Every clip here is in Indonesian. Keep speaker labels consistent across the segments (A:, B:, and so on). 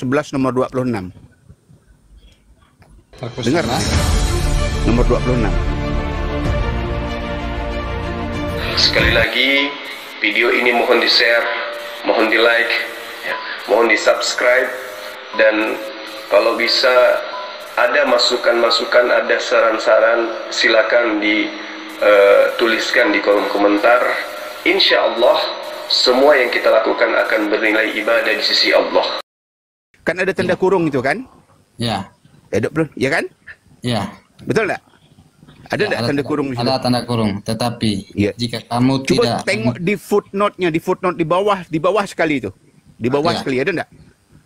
A: 11 nomor 26.
B: Markus
A: Dengar
B: 11.
A: nomor 26.
C: Sekali lagi, video ini mohon di-share, mohon di-like, ya, mohon di-subscribe, dan kalau bisa ada masukan-masukan, ada saran-saran, silakan dituliskan di kolom komentar. Insya Allah, semua yang kita lakukan akan bernilai ibadah di sisi Allah.
A: Kan ada tanda kurung itu kan?
B: Ya,
A: Belum, ya kan?
B: ya.
A: Betul tak? Ada
B: Ya,
A: tak tanda kurung di situ?
B: Ada tanda kurung, tetapi
A: Ya.
B: jika kamu
A: Coba
B: tidak
A: tengok di footnote-nya, di footnote di bawah sekali itu. Di bawah
B: Ya.
A: sekali, ada enggak?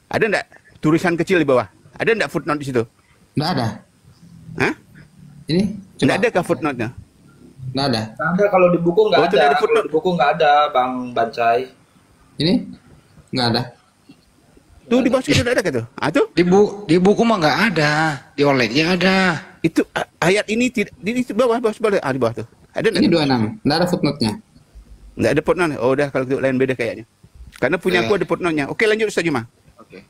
A: Ada enggak tulisan kecil di bawah? Ada enggak footnote di situ?
B: Nggak ada.
A: Hah?
B: Ini
A: Enggak ada kah footnote-nya?
B: nggak ada.
D: Nggak ada, kalau di buku nggak
A: Oh, itu
D: ada.
A: dari
D: Kalau
A: footnote.
D: di buku nggak ada, Bang Bancai.
B: Ini nggak ada.
A: Tuh di bawah situ ada kah tuh? Ah tuh.
E: Di buku mah nggak ada, di OLED-nya ada.
A: Itu ayat ini tidak di bawah di bawah tuh. Ada
B: Ini
A: enggak?
B: 26. Nggak ada footnote-nya.
A: Enggak ada footnote. Oh, udah kalau itu lain beda kayaknya. Karena punya aku ada footnote-nya. Oke, lanjut Ustaz Juma.
E: Oke.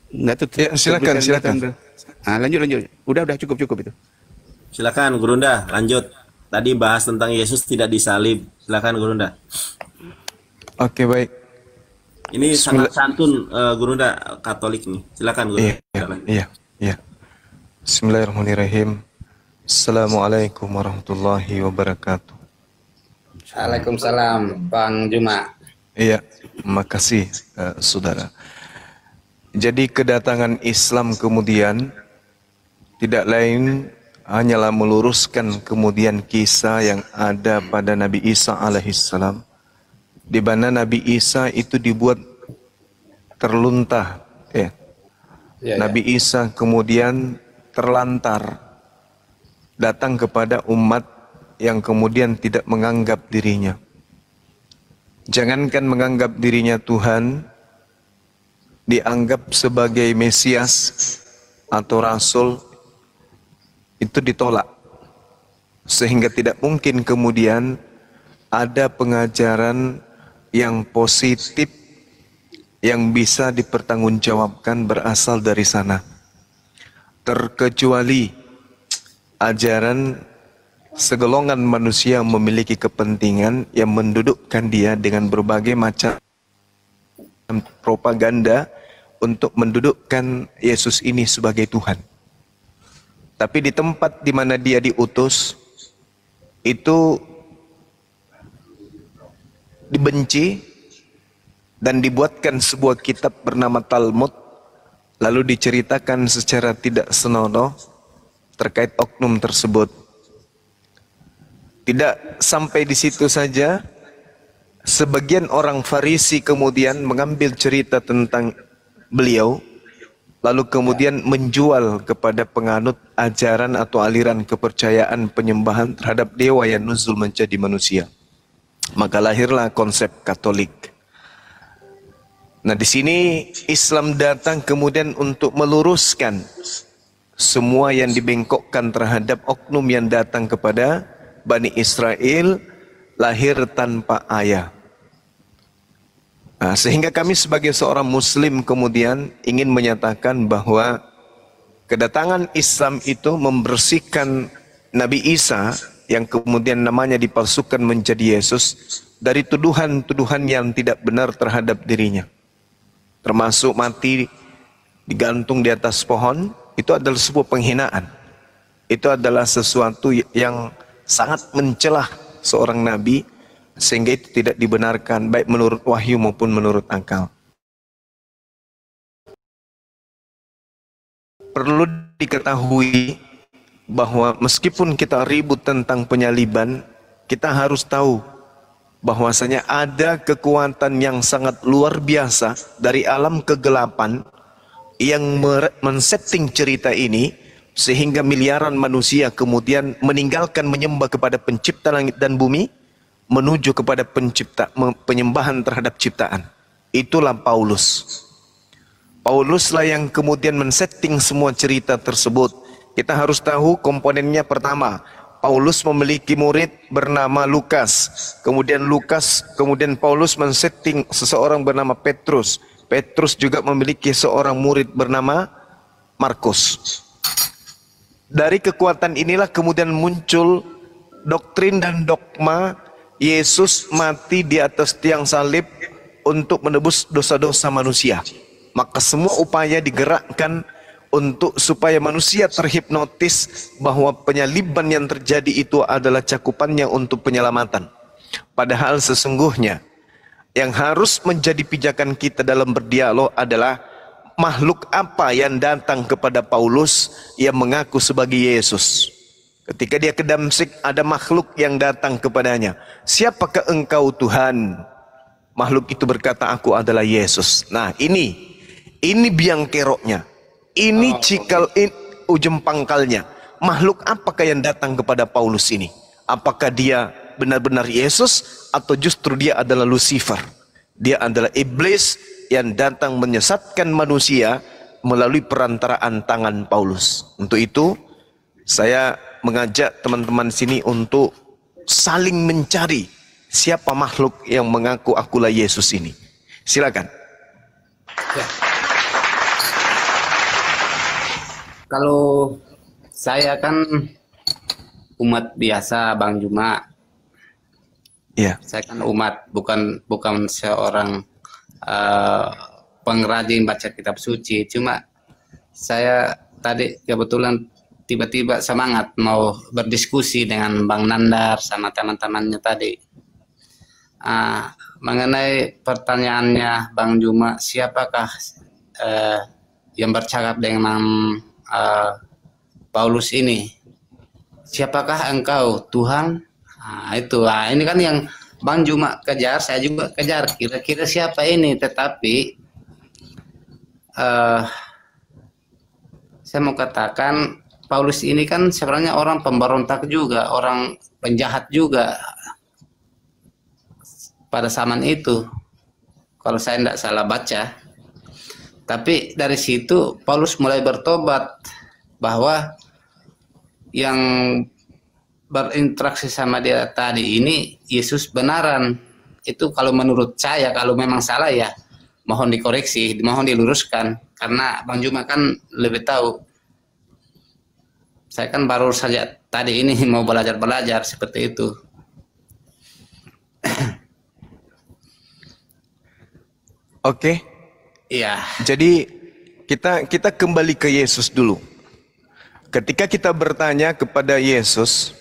A: Enggak tuh.
F: Ya, silakan.
A: Lanjut. Udah cukup itu.
G: Silakan Gurunda, lanjut. Tadi bahas tentang Yesus tidak disalib. Silakan Gurunda.
F: Oke, baik.
G: Ini sangat santun Gurunda Katolik nih. Silakan Gurunda.
F: Iya. Bismillahirrahmanirrahim. Assalamualaikum warahmatullahi wabarakatuh.
B: Waalaikumsalam, Bang Juma.
F: Iya, makasih saudara. Jadi kedatangan Islam kemudian tidak lain hanyalah meluruskan kemudian kisah yang ada pada Nabi Isa alaihissalam, di mana Nabi Isa itu dibuat terluntah, ya. Nabi Isa kemudian terlantar datang kepada umat yang kemudian tidak menganggap dirinya. Jangankan menganggap dirinya Tuhan, dianggap sebagai Mesias atau Rasul, itu ditolak. Sehingga tidak mungkin kemudian ada pengajaran yang positif yang bisa dipertanggungjawabkan berasal dari sana. Terkecuali ajaran segolongan manusia memiliki kepentingan yang mendudukkan dia dengan berbagai macam propaganda untuk mendudukkan Yesus ini sebagai Tuhan. Tapi di tempat di mana dia diutus itu dibenci dan dibuatkan sebuah kitab bernama Talmud, lalu diceritakan secara tidak senonoh terkait oknum tersebut. Tidak sampai di situ saja, sebagian orang Farisi kemudian mengambil cerita tentang beliau, lalu kemudian menjual kepada penganut ajaran atau aliran kepercayaan penyembahan terhadap dewa yang nuzul menjadi manusia. Maka lahirlah konsep Katolik. Nah, di sini Islam datang kemudian untuk meluruskan semua yang dibengkokkan terhadap oknum yang datang kepada Bani Israel lahir tanpa ayah. Nah, sehingga kami sebagai seorang Muslim kemudian ingin menyatakan bahwa kedatangan Islam itu membersihkan Nabi Isa yang kemudian namanya dipalsukan menjadi Yesus dari tuduhan-tuduhan yang tidak benar terhadap dirinya. Termasuk mati digantung di atas pohon, itu adalah sebuah penghinaan. Itu adalah sesuatu yang sangat mencelah seorang nabi, sehingga itu tidak dibenarkan baik menurut wahyu maupun menurut akal. Perlu diketahui bahwa meskipun kita ribut tentang penyaliban, kita harus tahu bahwasanya ada kekuatan yang sangat luar biasa dari alam kegelapan yang men-setting cerita ini sehingga miliaran manusia kemudian meninggalkan menyembah kepada pencipta langit dan bumi menuju kepada penyembahan terhadap ciptaan. Itulah Paulus. Pauluslah yang kemudian men-setting semua cerita tersebut. Kita harus tahu komponennya. Pertama, Paulus memiliki murid bernama Lukas. Kemudian Paulus men-setting seseorang bernama Petrus. Petrus juga memiliki seorang murid bernama Markus. Dari kekuatan inilah kemudian muncul doktrin dan dogma Yesus mati di atas tiang salib untuk menebus dosa-dosa manusia. Maka semua upaya digerakkan untuk supaya manusia terhipnotis bahwa penyaliban yang terjadi itu adalah cakupannya untuk penyelamatan. Padahal sesungguhnya yang harus menjadi pijakan kita dalam berdialog adalah makhluk apa yang datang kepada Paulus yang mengaku sebagai Yesus. Ketika dia ke Damsyik, ada makhluk yang datang kepadanya. Siapakah engkau Tuhan? Makhluk itu berkata, aku adalah Yesus. Nah ini biang keroknya. Ini cikal ujung pangkalnya. Makhluk apakah yang datang kepada Paulus ini? Apakah dia benar-benar Yesus atau justru dia adalah Lucifer? Dia adalah iblis yang datang menyesatkan manusia melalui perantaraan tangan Paulus. Untuk itu saya mengajak teman-teman sini untuk saling mencari siapa makhluk yang mengaku akulah Yesus ini. Silakan.
B: Ya. Kalau saya kan umat biasa, Bang Juma.
F: Ya.
B: Saya kan umat, bukan seorang pengrajin baca kitab suci. Cuma saya tadi kebetulan tiba-tiba semangat mau berdiskusi dengan Bang Nandar sama teman-temannya tadi. Mengenai pertanyaannya Bang Juma, siapakah yang bercakap dengan Paulus ini? Siapakah engkau Tuhan? Ini kan yang Bang Juma kejar, saya juga kejar. Kira-kira siapa ini? Tetapi saya mau katakan Paulus ini kan sebenarnya orang pemberontak juga, orang penjahat juga pada zaman itu, kalau saya tidak salah baca. Tapi dari situ Paulus mulai bertobat bahwa yang berinteraksi sama dia tadi ini Yesus benaran. Itu kalau menurut saya, kalau memang salah ya mohon dikoreksi, mohon diluruskan, karena Bang Juma kan lebih tahu. Saya kan baru saja tadi ini mau belajar seperti itu.
F: Oke.
B: Iya.
F: Jadi kita kembali ke Yesus dulu. Ketika kita bertanya kepada Yesus,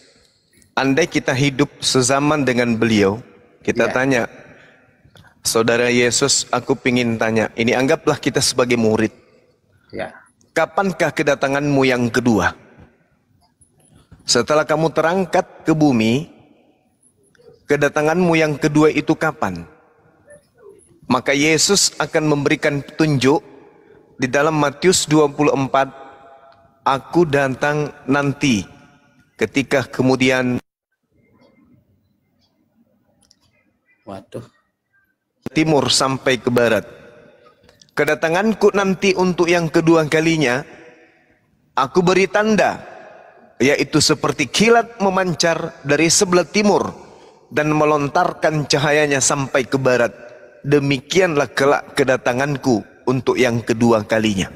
F: andai kita hidup sezaman dengan beliau, kita tanya, Saudara Yesus, aku ingin tanya, ini anggaplah kita sebagai murid.
B: Ya.
F: Kapankah kedatanganmu yang kedua? Setelah kamu terangkat ke bumi, kedatanganmu yang kedua itu kapan? Maka Yesus akan memberikan petunjuk di dalam Matius 24, aku datang nanti, ketika kemudian timur sampai ke barat. Kedatanganku nanti untuk yang kedua kalinya, aku beri tanda, yaitu seperti kilat memancar dari sebelah timur dan melontarkan cahayanya sampai ke barat. Demikianlah kelak kedatanganku untuk yang kedua kalinya.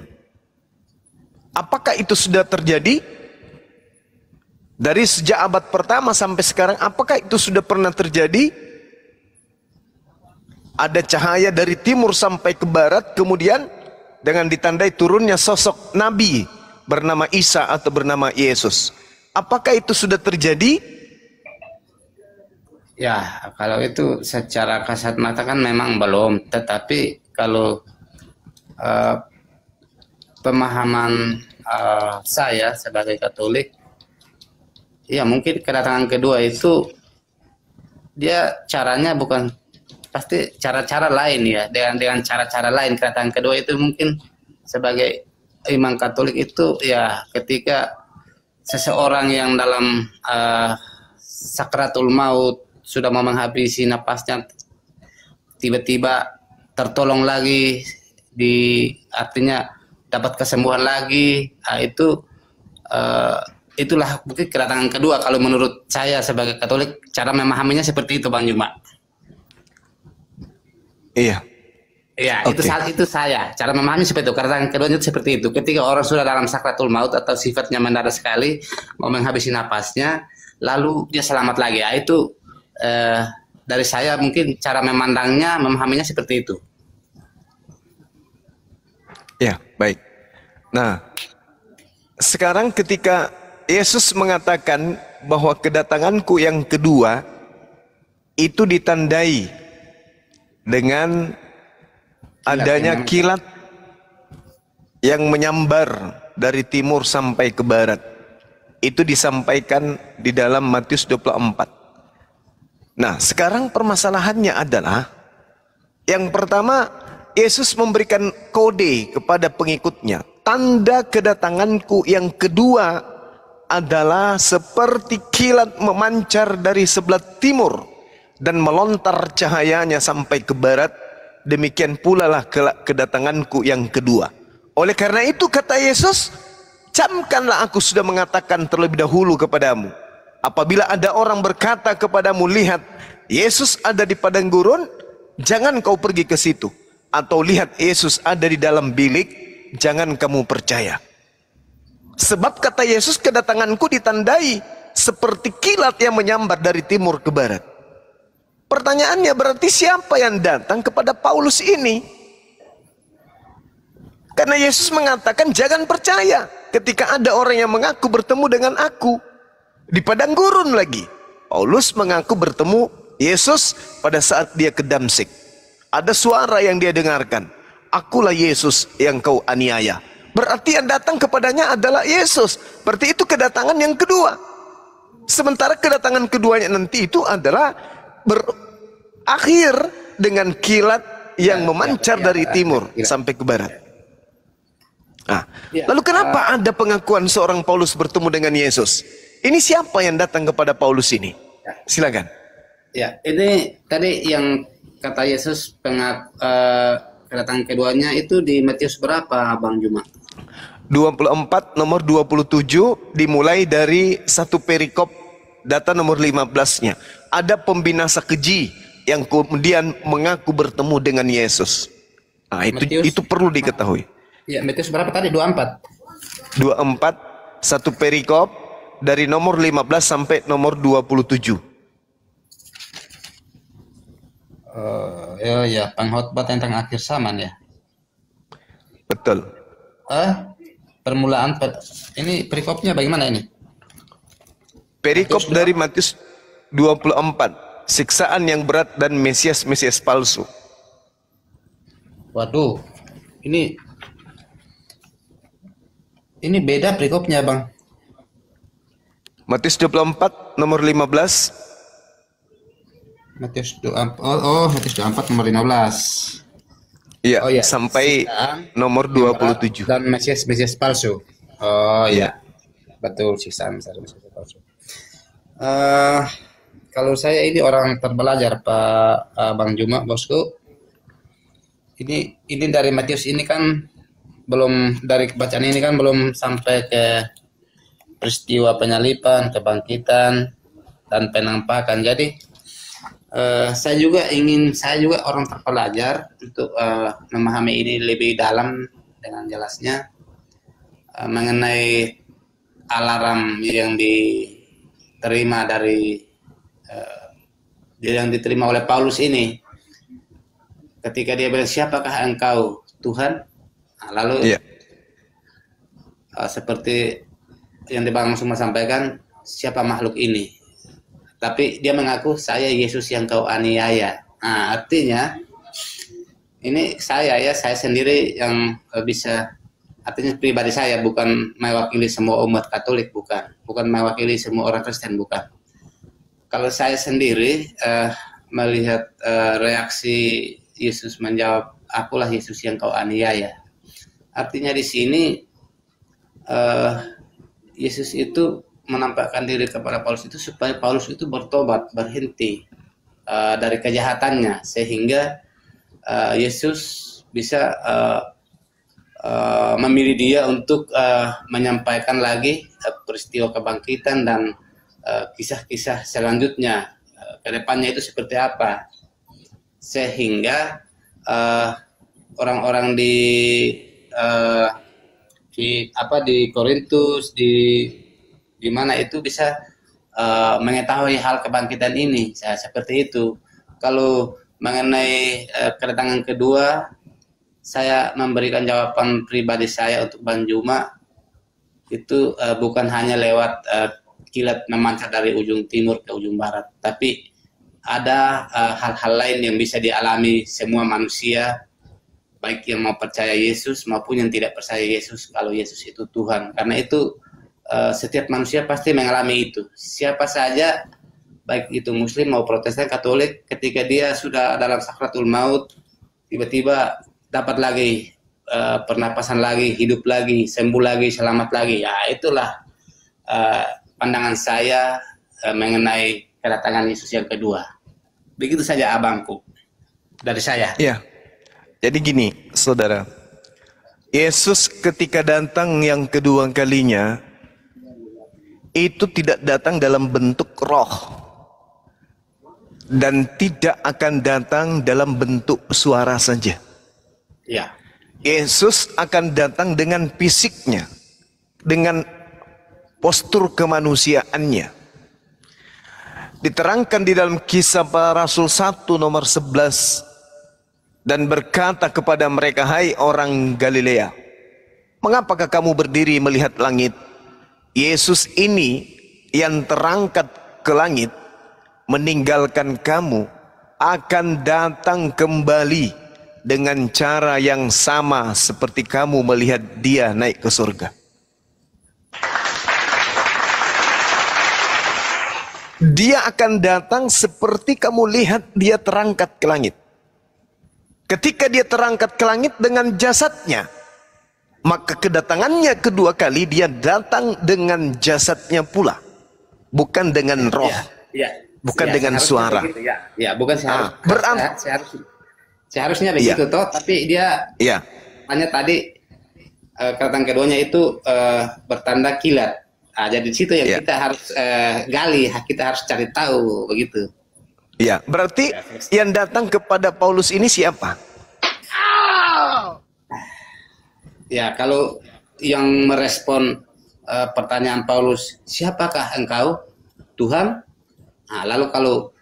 F: Apakah itu sudah terjadi? Dari sejak abad pertama sampai sekarang, apakah itu sudah pernah terjadi? Ada cahaya dari timur sampai ke barat, kemudian dengan ditandai turunnya sosok Nabi bernama Isa atau bernama Yesus. Apakah itu sudah terjadi?
B: Ya, kalau itu secara kasat mata kan memang belum. Tetapi kalau pemahaman saya sebagai Katolik, ya mungkin kedatangan kedua itu dia caranya bukan, pasti cara-cara lain ya, dengan cara-cara lain. Kedatangan kedua itu mungkin sebagai imam Katolik itu ya ketika seseorang yang dalam sakratul maut sudah mau menghabisi napasnya, tiba-tiba tertolong lagi, artinya dapat kesembuhan lagi. Nah, itulah mungkin kedatangan kedua kalau menurut saya sebagai Katolik, cara memahaminya seperti itu Bang Juma.
F: Iya.
B: Ya,
F: Oke.
B: itu saya. Cara memahami seperti itu. Kedatangan keduanya itu seperti itu. Ketika orang sudah dalam sakratul maut atau sifatnya mendadak sekali, mau menghabisi napasnya, lalu dia selamat lagi. Ya, itu dari saya mungkin cara memandangnya, memahaminya seperti itu.
F: Ya, baik. Nah, sekarang ketika Yesus mengatakan bahwa kedatanganku yang kedua itu ditandai dengan adanya kilat yang menyambar dari timur sampai ke barat. Itu disampaikan di dalam Matius 24. Nah, sekarang permasalahannya adalah yang pertama, Yesus memberikan kode kepada pengikutnya. Tanda kedatanganku yang kedua adalah seperti kilat memancar dari sebelah timur dan melontar cahayanya sampai ke barat. Demikian pula lah kedatanganku yang kedua. Oleh karena itu kata Yesus, camkanlah aku sudah mengatakan terlebih dahulu kepadamu. Apabila ada orang berkata kepadamu, lihat Yesus ada di padang gurun, jangan kau pergi ke situ. Atau lihat Yesus ada di dalam bilik, jangan kamu percaya. Sebab kata Yesus, kedatanganku ditandai seperti kilat yang menyambar dari timur ke barat. Pertanyaannya, berarti siapa yang datang kepada Paulus ini? Karena Yesus mengatakan jangan percaya ketika ada orang yang mengaku bertemu dengan aku di padang gurun lagi. Paulus mengaku bertemu Yesus pada saat dia ke Damsik. Ada suara yang dia dengarkan, akulah Yesus yang kau aniaya. Berarti yang datang kepadanya adalah Yesus. Berarti itu kedatangan yang kedua. Sementara kedatangan keduanya nanti itu adalah berakhir dengan kilat yang memancar dari timur sampai ke barat. Nah, lalu kenapa ada pengakuan seorang Paulus bertemu dengan Yesus? Ini siapa yang datang kepada Paulus ini? Silakan.
B: Ya, ini tadi yang kata Yesus kedatangan keduanya itu di Matius berapa, Bang Juma?
F: 24 nomor 27 dimulai dari satu perikop data nomor 15-nya. Ada pembinasa keji yang kemudian mengaku bertemu dengan Yesus. Nah, itu perlu diketahui.
B: Ya, Matius berapa tadi? 24.
F: 24 satu perikop dari nomor 15 sampai nomor 27.
B: Ya, pengkhotbah tentang akhir zaman ya.
F: Betul.
B: Permulaan ini perikopnya bagaimana ini?
F: Perikop dari Matius 24, siksaan yang berat dan Mesias palsu.
B: Waduh, ini beda perikopnya, Bang.
F: Matius 24 nomor 15.
B: Matius 24. Matius 24 nomor 15.
F: Iya, sampai nomor 27.
B: Dan Mesias palsu. Oh iya. Betul, siksaan Mesias palsu. Kalau saya ini orang terbelajar, Pak Bang Juma, bosku. Ini dari Matius ini kan belum, dari bacaan ini kan belum sampai ke peristiwa penyaliban, kebangkitan, dan penampakan. Jadi saya juga orang terpelajar untuk memahami ini lebih dalam dengan jelasnya mengenai alarm yang diterima oleh Paulus ini ketika dia bilang, siapakah engkau Tuhan? Nah, lalu seperti yang Bang Suma sampaikan, siapa makhluk ini? Tapi dia mengaku, saya Yesus yang kau aniaya. Nah, artinya ini saya sendiri yang bisa, artinya pribadi saya bukan mewakili semua umat Katolik, bukan mewakili semua orang Kristen, bukan. Kalau saya sendiri melihat reaksi Yesus menjawab, akulah Yesus yang kau aniaya. Artinya di sini Yesus itu menampakkan diri kepada Paulus itu supaya Paulus itu bertobat, berhenti dari kejahatannya, sehingga Yesus bisa memilih dia untuk menyampaikan lagi peristiwa kebangkitan dan kisah-kisah selanjutnya ke depannya itu seperti apa, sehingga orang-orang eh, di Korintus di mana itu bisa mengetahui hal kebangkitan ini. Seperti itu. Kalau mengenai kedatangan kedua, saya memberikan jawaban pribadi saya untuk Bang Juma itu bukan hanya lewat kilat memancar dari ujung timur ke ujung barat, tapi ada hal-hal lain yang bisa dialami semua manusia, baik yang mau percaya Yesus maupun yang tidak percaya Yesus, kalau Yesus itu Tuhan. Karena itu setiap manusia pasti mengalami itu. Siapa saja, baik itu Muslim mau Protestan, Katolik, ketika dia sudah dalam sakratul maut, tiba-tiba dapat lagi pernapasan lagi, hidup lagi, sembuh lagi, selamat lagi. Ya, itulah pandangan saya mengenai kedatangan Yesus yang kedua. Begitu saja abangku dari saya.
F: Ya. Jadi gini, saudara. Yesus ketika datang yang kedua kalinya itu tidak datang dalam bentuk roh dan tidak akan datang dalam bentuk suara saja.
B: Ya.
F: Yesus akan datang dengan fisiknya, dengan postur kemanusiaannya. Diterangkan di dalam Kisah Para Rasul 1 nomor 11, dan berkata kepada mereka, hai orang Galilea, mengapakah kamu berdiri melihat langit? Yesus ini yang terangkat ke langit meninggalkan kamu akan datang kembali dengan cara yang sama seperti kamu melihat dia naik ke surga. Dia akan datang seperti kamu lihat dia terangkat ke langit. Ketika dia terangkat ke langit dengan jasadnya, maka kedatangannya kedua kali dia datang dengan jasadnya pula, bukan dengan roh, bukan dengan suara.
B: Begitu, ya, bukan seharusnya begitu toh, tapi dia hanya tadi kedatangan keduanya itu bertanda kilat. Nah, jadi di situ yang kita harus gali, kita harus cari tahu begitu.
F: Ya, berarti yang datang kepada Paulus ini siapa?
B: Ya, kalau yang merespon pertanyaan Paulus, siapakah engkau? Tuhan. Nah, lalu kalau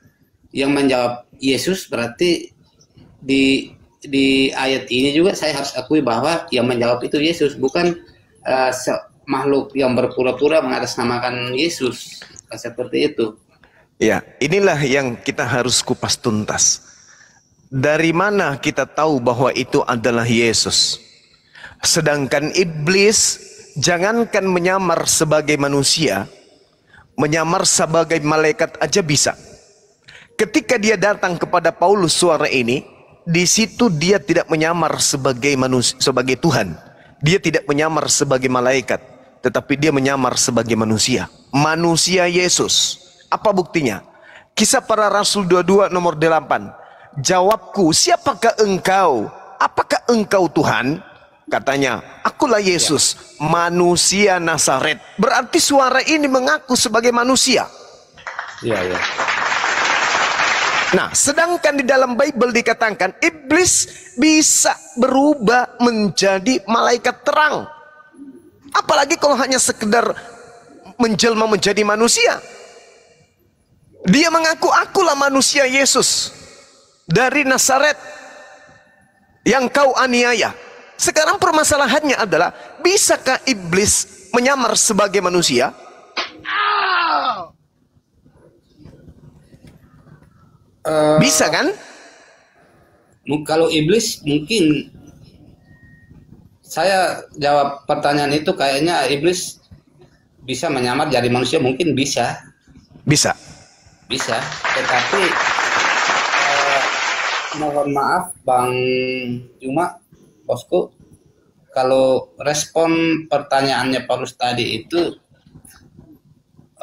B: yang menjawab Yesus, berarti di ayat ini juga saya harus akui bahwa yang menjawab itu Yesus, bukan makhluk yang berpura-pura mengatasnamakan Yesus. Seperti itu.
F: Ya, inilah yang kita harus kupas tuntas. Dari mana kita tahu bahwa itu adalah Yesus? Sedangkan iblis jangankan menyamar sebagai manusia, menyamar sebagai malaikat aja bisa. Ketika dia datang kepada Paulus suara ini, di situ dia tidak menyamar sebagai manusia, sebagai Tuhan. Dia tidak menyamar sebagai malaikat, tetapi dia menyamar sebagai manusia. Manusia Yesus. Apa buktinya? Kisah Para Rasul 22 nomor 8. Jawabku, siapakah engkau? Apakah engkau Tuhan? Katanya, akulah Yesus, manusia Nazaret. Berarti suara ini mengaku sebagai manusia.
B: Iya, iya.
F: Nah, sedangkan di dalam Bible dikatakan iblis bisa berubah menjadi malaikat terang. Apalagi kalau hanya sekedar menjelma menjadi manusia. Dia mengaku, akulah manusia Yesus dari Nazaret yang kau aniaya. Sekarang permasalahannya adalah, bisakah iblis menyamar sebagai manusia? Bisa kan?
B: Kalau iblis mungkin, saya jawab pertanyaan itu kayaknya iblis bisa menyamar jadi manusia, mungkin bisa.
F: Bisa.
B: Bisa, tetapi mohon maaf Bang Juma, bosku, kalau respon pertanyaannya Paulus tadi itu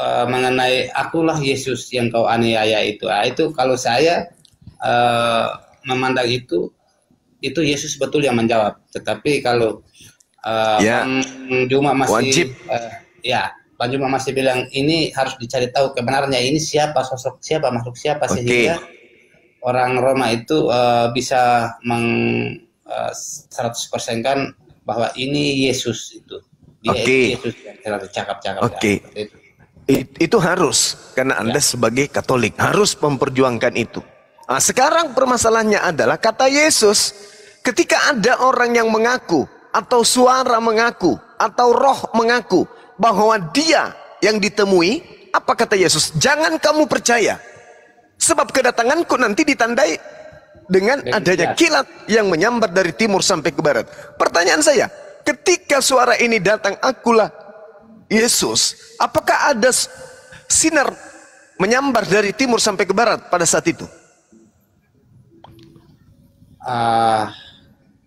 B: mengenai akulah Yesus yang kau aniaya itu, itu kalau saya memandang itu Yesus betul yang menjawab. Tetapi kalau Bang Juma masih
F: wajib.
B: Bang Juma masih bilang ini harus dicari tahu kebenarannya, ini siapa, sosok siapa, makhluk siapa, sehingga orang Roma itu bisa 100% kan bahwa ini Yesus itu. Dia
F: Oke.
B: itu Yesus yang cakap-cakap.
F: Oke.
B: Ya, seperti itu.
F: Itu harus, karena Anda sebagai Katolik harus memperjuangkan itu. Nah, sekarang permasalahannya adalah kata Yesus, ketika ada orang yang mengaku, atau suara mengaku, atau roh mengaku, bahwa dia yang ditemui, apa kata Yesus? Jangan kamu percaya, sebab kedatanganku nanti ditandai dengan adanya kilat yang menyambar dari timur sampai ke barat. Pertanyaan saya, ketika suara ini datang, akulah Yesus, apakah ada sinar menyambar dari timur sampai ke barat pada saat itu?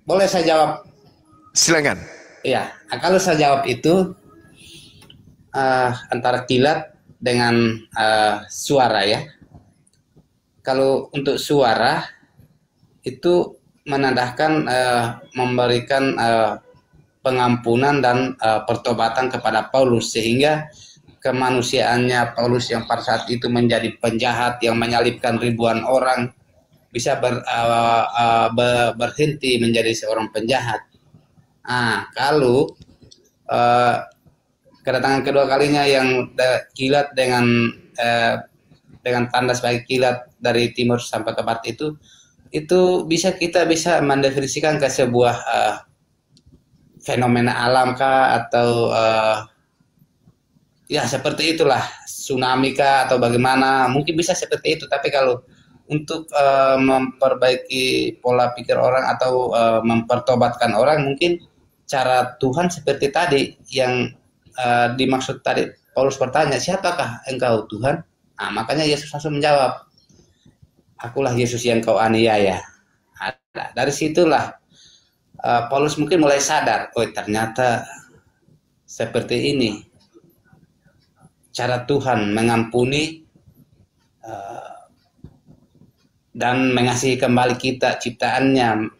B: Boleh saya jawab?
F: Silakan.
B: Iya, kalau saya jawab itu antara kilat dengan suara ya. Kalau untuk suara itu menandakan memberikan pengampunan dan pertobatan kepada Paulus, sehingga kemanusiaannya Paulus yang pada saat itu menjadi penjahat yang menyalibkan ribuan orang bisa berhenti menjadi seorang penjahat. Kalau kedatangan kedua kalinya yang kilat dengan tanda sebagai kilat dari timur sampai ke barat itu kita bisa mendefinisikan ke sebuah fenomena alam kah, atau ya seperti itulah, tsunami kah atau bagaimana, mungkin bisa seperti itu. Tapi kalau untuk memperbaiki pola pikir orang atau mempertobatkan orang, mungkin cara Tuhan seperti tadi yang dimaksud tadi. Paulus bertanya, siapakah engkau Tuhan? Makanya Yesus langsung menjawab, akulah Yesus yang kau aniaya. Dari situlah Paulus mungkin mulai sadar, oh ternyata seperti ini cara Tuhan mengampuni dan mengasihi kembali kita ciptaannya,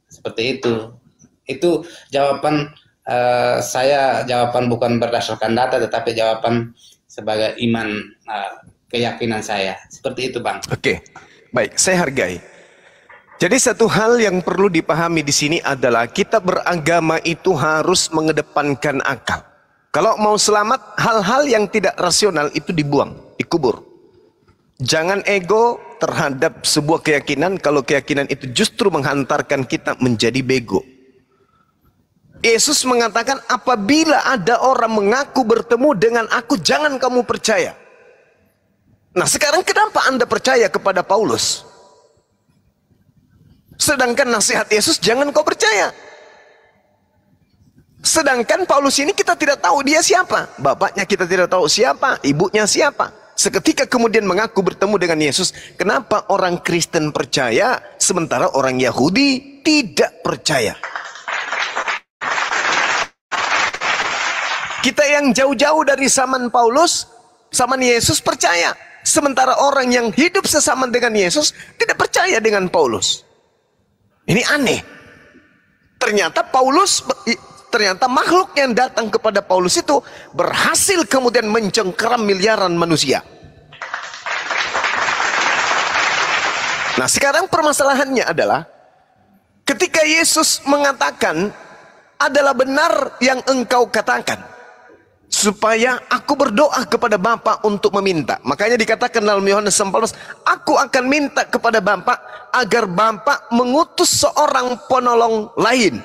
B: seperti itu. Itu jawaban saya, jawaban bukan berdasarkan data, tetapi jawaban sebagai iman, keyakinan saya. Seperti itu, Bang.
F: Oke, baik, saya hargai. Jadi satu hal yang perlu dipahami di sini adalah kita beragama itu harus mengedepankan akal. Kalau mau selamat, hal-hal yang tidak rasional itu dibuang, dikubur. Jangan ego terhadap sebuah keyakinan kalau keyakinan itu justru menghantarkan kita menjadi bego. Yesus mengatakan, apabila ada orang mengaku bertemu dengan aku, jangan kamu percaya. Nah, sekarang kenapa Anda percaya kepada Paulus? Sedangkan nasihat Yesus jangan kau percaya. Sedangkan Paulus ini kita tidak tahu dia siapa. Bapaknya kita tidak tahu siapa, ibunya siapa. Seketika kemudian mengaku bertemu dengan Yesus. Kenapa orang Kristen percaya, sementara orang Yahudi tidak percaya? Kita yang jauh-jauh dari zaman Paulus, zaman Yesus percaya. Sementara orang yang hidup sesama dengan Yesus tidak percaya dengan Paulus. Ini aneh. Ternyata makhluk yang datang kepada Paulus itu berhasil kemudian mencengkeram miliaran manusia. Nah, sekarang permasalahannya adalah ketika Yesus mengatakan, adalah benar yang engkau katakan, supaya aku berdoa kepada Bapa untuk meminta. Makanya dikatakan dalam Yohanes 14, aku akan minta kepada Bapa agar Bapa mengutus seorang penolong lain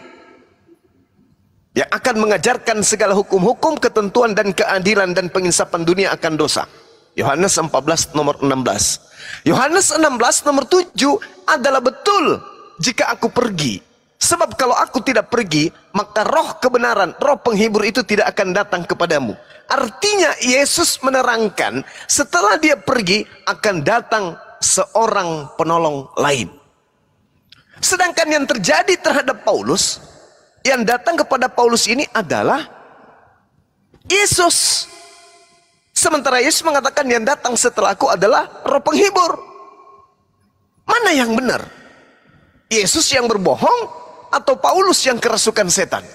F: yang akan mengajarkan segala hukum-hukum, ketentuan dan keadilan dan penginsapan dunia akan dosa. Yohanes 14 nomor 16. Yohanes 16 nomor 7 adalah betul jika aku pergi. Sebab kalau aku tidak pergi, maka roh kebenaran, roh penghibur itu tidak akan datang kepadamu. Artinya Yesus menerangkan setelah dia pergi akan datang seorang penolong lain. Sedangkan yang terjadi terhadap Paulus, yang datang kepada Paulus ini adalah Yesus. Sementara Yesus mengatakan yang datang setelahku adalah roh penghibur. Mana yang benar? Yesus yang berbohong atau Paulus yang kerasukan setan?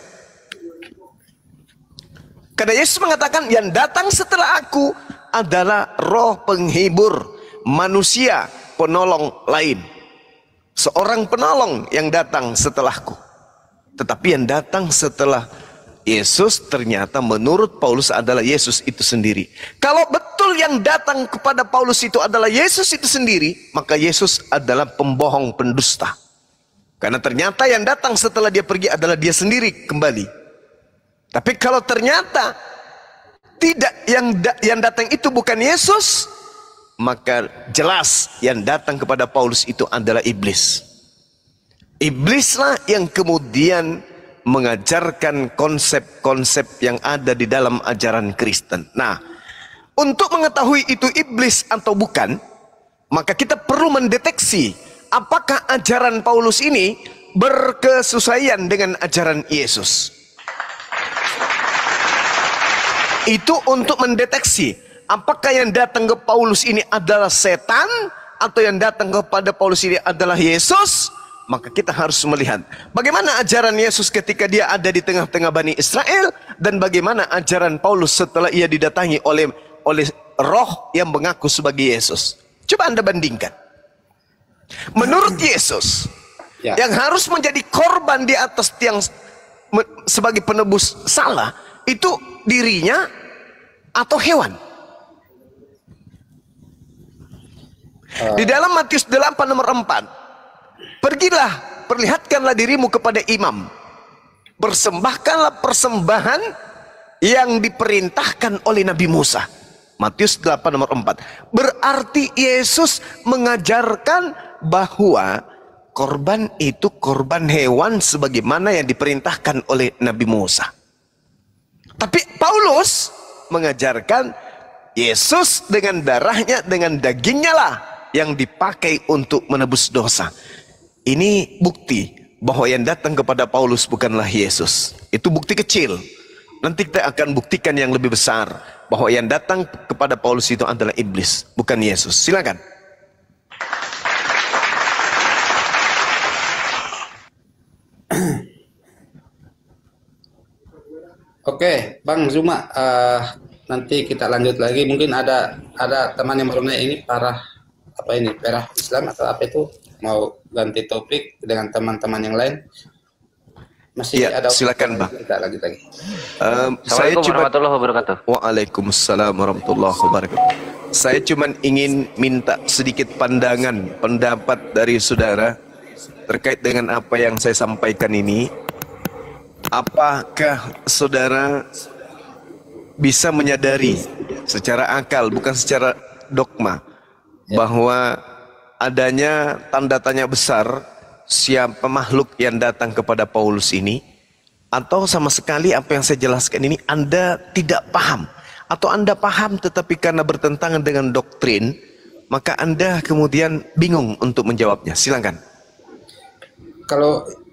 F: Karena Yesus mengatakan yang datang setelah aku adalah roh penghibur, manusia penolong lain. seorang penolong yang datang setelahku. Tetapi yang datang setelah Yesus ternyata menurut Paulus adalah Yesus itu sendiri. Kalau betul yang datang kepada Paulus itu adalah Yesus itu sendiri, maka Yesus adalah pembohong, pendusta. Karena ternyata yang datang setelah dia pergi adalah dia sendiri kembali. Tapi kalau ternyata tidak, yang datang itu bukan Yesus, maka jelas yang datang kepada Paulus itu adalah iblis. Iblislah yang kemudian mengajarkan konsep-konsep yang ada di dalam ajaran Kristen. Nah, untuk mengetahui itu iblis atau bukan, maka kita perlu mendeteksi apakah ajaran Paulus ini berkesesuaian dengan ajaran Yesus. Itu untuk mendeteksi apakah yang datang ke Paulus ini adalah setan atau yang datang kepada Paulus ini adalah Yesus. Maka kita harus melihat bagaimana ajaran Yesus ketika dia ada di tengah-tengah Bani Israel, dan bagaimana ajaran Paulus setelah ia didatangi oleh roh yang mengaku sebagai Yesus. Coba Anda bandingkan. Menurut Yesus, yang harus menjadi korban di atas tiang sebagai penebus salah, itu dirinya atau hewan? Di dalam Matius 8 nomor 4, pergilah, perlihatkanlah dirimu kepada imam. Persembahkanlah persembahan yang diperintahkan oleh Nabi Musa. Matius 8 nomor 4. Berarti Yesus mengajarkan bahwa korban itu korban hewan sebagaimana yang diperintahkan oleh Nabi Musa. Tapi Paulus mengajarkan Yesus dengan darahnya, dengan dagingnya lah yang dipakai untuk menebus dosa. Ini bukti bahwa yang datang kepada Paulus bukanlah Yesus. Itu bukti kecil. Nanti kita akan buktikan yang lebih besar, bahwa yang datang kepada Paulus itu adalah iblis, bukan Yesus. Silakan.
B: Oke, Bang Zuma, nanti kita lanjut lagi. Mungkin ada teman yang bertanya ini perah Islam atau apa itu, mau ganti topik dengan teman-teman yang lain. Masih
F: ya,
B: ada.
F: Silakan Bang.
B: Kita lanjut lagi.
F: Saya cuma
H: warahmatullahi wabarakatuh.
F: Waalaikumsalam warahmatullahi wabarakatuh. Saya cuma ingin minta sedikit pendapat dari saudara terkait dengan apa yang saya sampaikan ini. Apakah saudara bisa menyadari secara akal, bukan secara dogma, bahwa adanya tanda tanya besar siapa makhluk yang datang kepada Paulus ini? Atau sama sekali apa yang saya jelaskan ini Anda tidak paham, atau Anda paham tetapi karena bertentangan dengan doktrin, maka Anda kemudian bingung untuk menjawabnya? Silakan.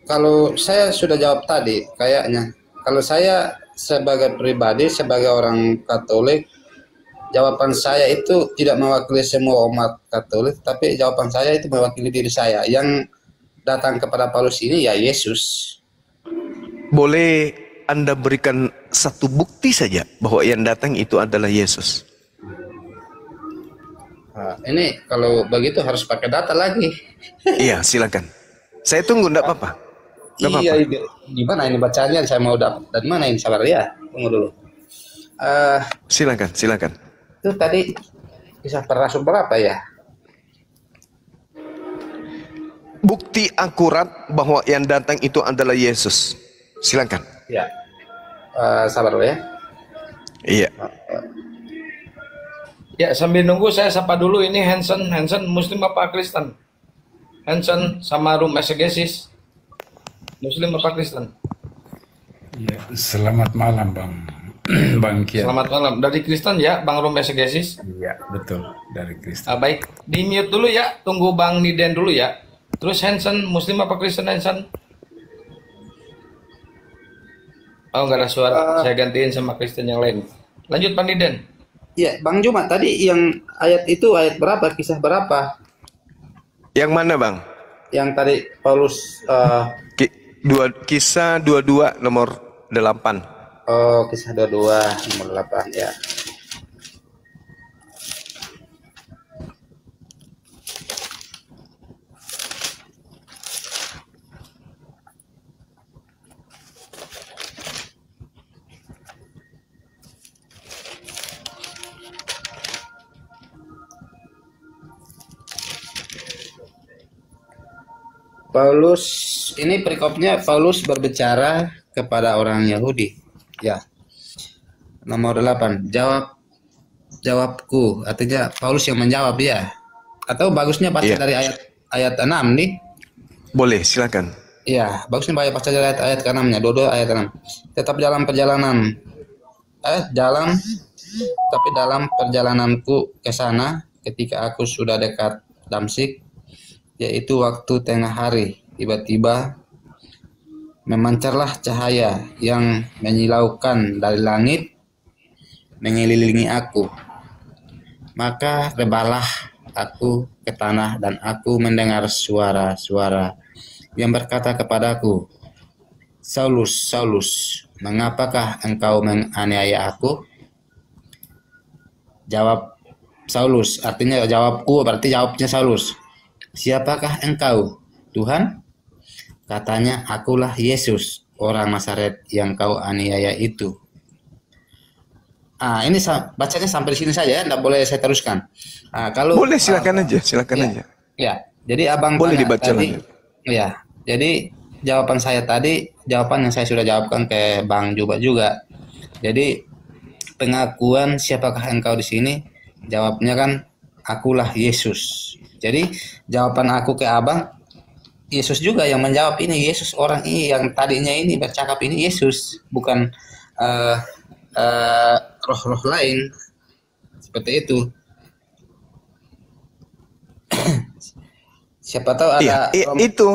B: Kalau saya sudah jawab tadi, kayaknya kalau saya sebagai pribadi, sebagai orang Katolik, jawaban saya itu tidak mewakili semua umat Katolik, tapi jawaban saya itu mewakili diri saya. Yang datang kepada Paulus ini ya Yesus.
F: Boleh Anda berikan satu bukti saja bahwa yang datang itu adalah Yesus?
B: Nah, ini kalau begitu harus pakai data lagi.
F: Iya, silakan. Saya tunggu, enggak apa-apa.
B: Iya, gimana ini bacanya? Saya mau dapat dari mana ini, sabar ya. Tunggu dulu.
F: Silakan.
B: Itu tadi kisah para rasul berapa ya?
F: Bukti akurat bahwa yang datang itu adalah Yesus. Silakan.
B: Ya. Sabar dulu ya.
F: Iya.
D: Ya, sambil nunggu saya sapa dulu ini Hansen Muslim apa Kristen? Hansen sama Room Exegesis. Muslim apa Kristen?
I: Ya, selamat malam Bang. Bang Kian.
D: Selamat malam. Dari Kristen ya, Bang Room Exegesis?
I: Iya, betul. Dari Kristen.
D: Baik, di mute dulu ya. Tunggu Bang Niden dulu ya. Terus Hansen, Muslim apa Kristen Hansen? Oh, nggak ada suara. Saya gantiin sama Kristen yang lain. Lanjut Bang Niden.
B: Iya, Bang Juma, tadi yang ayat itu ayat berapa? Kisah berapa?
F: Yang mana Bang?
B: Yang tadi Paulus
F: Kisah 22 nomor 8.
B: Oh, kisah 22 nomor 8 ya. Paulus, ini perikopnya Paulus berbicara kepada orang Yahudi. Ya. Nomor 8, jawabku. Artinya Paulus yang menjawab ya. Atau bagusnya baca dari ayat 6 nih.
F: Boleh, silakan.
B: Ya, bagusnya baca dari ayat ke-6-nya, dua ayat 6. Tetap dalam perjalanan. Tapi dalam perjalananku ke sana ketika aku sudah dekat Damsyik, yaitu waktu tengah hari, tiba-tiba memancarlah cahaya yang menyilaukan dari langit mengelilingi aku. Maka rebahlah aku ke tanah dan aku mendengar suara-suara yang berkata kepadaku, Saulus, Saulus, mengapakah engkau menganiaya aku? Jawab Saulus, artinya jawabku berarti jawabnya Saulus. Siapakah engkau, Tuhan? Katanya, akulah Yesus, orang Nazaret yang kau aniaya itu. Ini bacanya sampai di sini saja, tidak boleh saya teruskan. Kalau
F: boleh, silakan aja.
B: Ya, jadi abang
F: boleh
B: tanya
F: dibaca
B: tadi.
F: lagi.
B: Ya, jadi jawaban saya tadi, jawaban yang saya sudah jawabkan ke Bang Juba juga. Jadi pengakuan siapakah engkau di sini? Jawabnya kan, akulah Yesus. Jadi jawaban aku ke abang, Yesus juga yang menjawab ini. Yesus orang ini yang tadinya ini bercakap ini Yesus, bukan roh-roh lain. Seperti itu. Siapa tahu ada
F: itu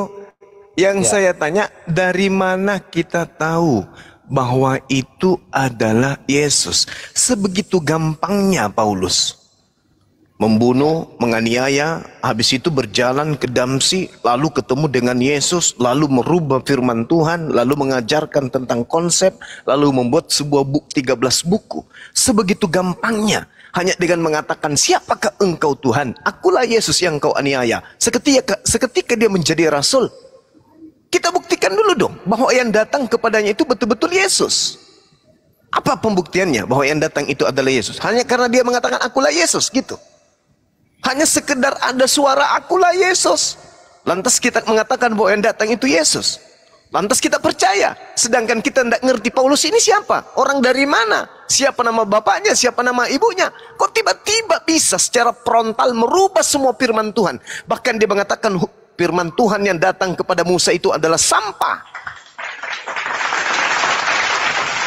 F: yang saya tanya, dari mana kita tahu bahwa itu adalah Yesus? Sebegitu gampangnya Paulus membunuh, menganiaya, habis itu berjalan ke Damsyik, lalu ketemu dengan Yesus, lalu merubah firman Tuhan, lalu mengajarkan tentang konsep, lalu membuat sebuah 13 buku. Sebegitu gampangnya, hanya dengan mengatakan, siapakah engkau Tuhan? Akulah Yesus yang kau aniaya. Seketika dia menjadi rasul. Kita buktikan dulu dong, bahwa yang datang kepadanya itu betul-betul Yesus. Apa pembuktiannya bahwa yang datang itu adalah Yesus? Hanya karena dia mengatakan, akulah Yesus, gitu. Hanya sekedar ada suara akulah Yesus. Lantas kita mengatakan bahwa yang datang itu Yesus. Lantas kita percaya. Sedangkan kita tidak ngerti Paulus ini siapa? Orang dari mana? Siapa nama bapaknya? Siapa nama ibunya? Kok tiba-tiba bisa secara frontal merubah semua firman Tuhan? Bahkan dia mengatakan firman Tuhan yang datang kepada Musa itu adalah sampah.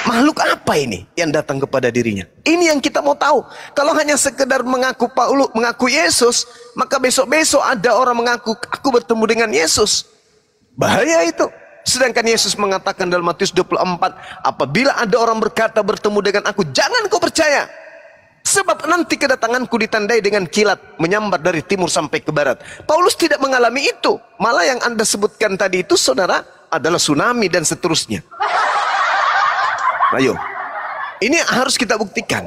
F: Makhluk apa ini yang datang kepada dirinya? Ini yang kita mau tahu. Kalau hanya sekedar mengaku Paulus, mengaku Yesus, maka besok-besok ada orang mengaku, aku bertemu dengan Yesus. Bahaya itu. Sedangkan Yesus mengatakan dalam Matius 24, apabila ada orang berkata bertemu dengan aku, jangan kau percaya. Sebab nanti kedatanganku ditandai dengan kilat, menyambar dari timur sampai ke barat. Paulus tidak mengalami itu. Malah yang Anda sebutkan tadi itu, saudara, adalah tsunami dan seterusnya. Ayo, ini harus kita buktikan.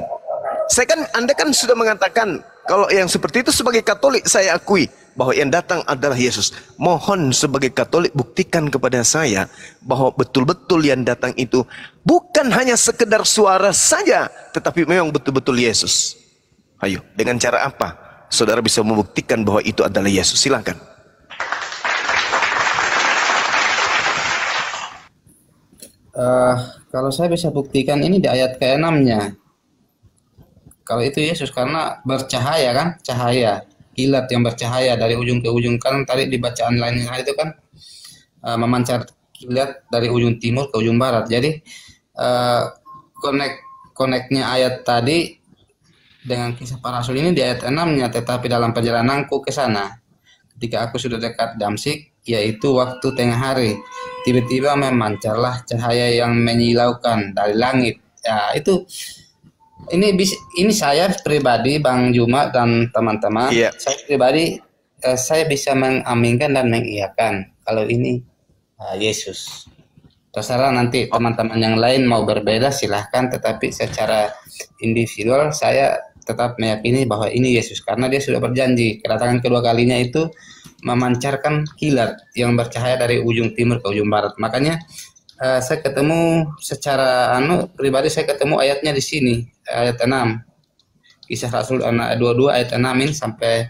F: Anda kan sudah mengatakan, kalau yang seperti itu sebagai Katolik saya akui bahwa yang datang adalah Yesus. Mohon sebagai Katolik buktikan kepada saya bahwa betul-betul yang datang itu bukan hanya sekedar suara saja, tetapi memang betul-betul Yesus. Ayo, dengan cara apa saudara bisa membuktikan bahwa itu adalah Yesus? Silakan.
B: Kalau saya bisa buktikan ini di ayat ke-6-nya. Kalau itu Yesus karena bercahaya kan, cahaya, kilat yang bercahaya dari ujung ke ujung. Kan tadi di bacaan lainnya itu kan memancar kilat dari ujung timur ke ujung barat. Jadi connect-nya ayat tadi dengan kisah para rasul ini di ayat 6-nya, tetapi dalam perjalananku ke sana ketika aku sudah dekat Damsyik, yaitu waktu tengah hari, tiba-tiba memancarlah cahaya yang menyilaukan dari langit. Ya, itu ini saya pribadi, Bang Juma dan teman-teman, saya pribadi saya bisa mengaminkan dan mengiyakan kalau ini Yesus. Terserah nanti teman-teman yang lain mau berbeda silahkan, tetapi secara individual saya tetap meyakini bahwa ini Yesus karena dia sudah berjanji kedatangan kedua kalinya itu memancarkan kilat yang bercahaya dari ujung timur ke ujung barat. Makanya saya ketemu secara pribadi, saya ketemu ayatnya di sini, ayat 6. Kisah Rasul 22 ayat 6 ini sampai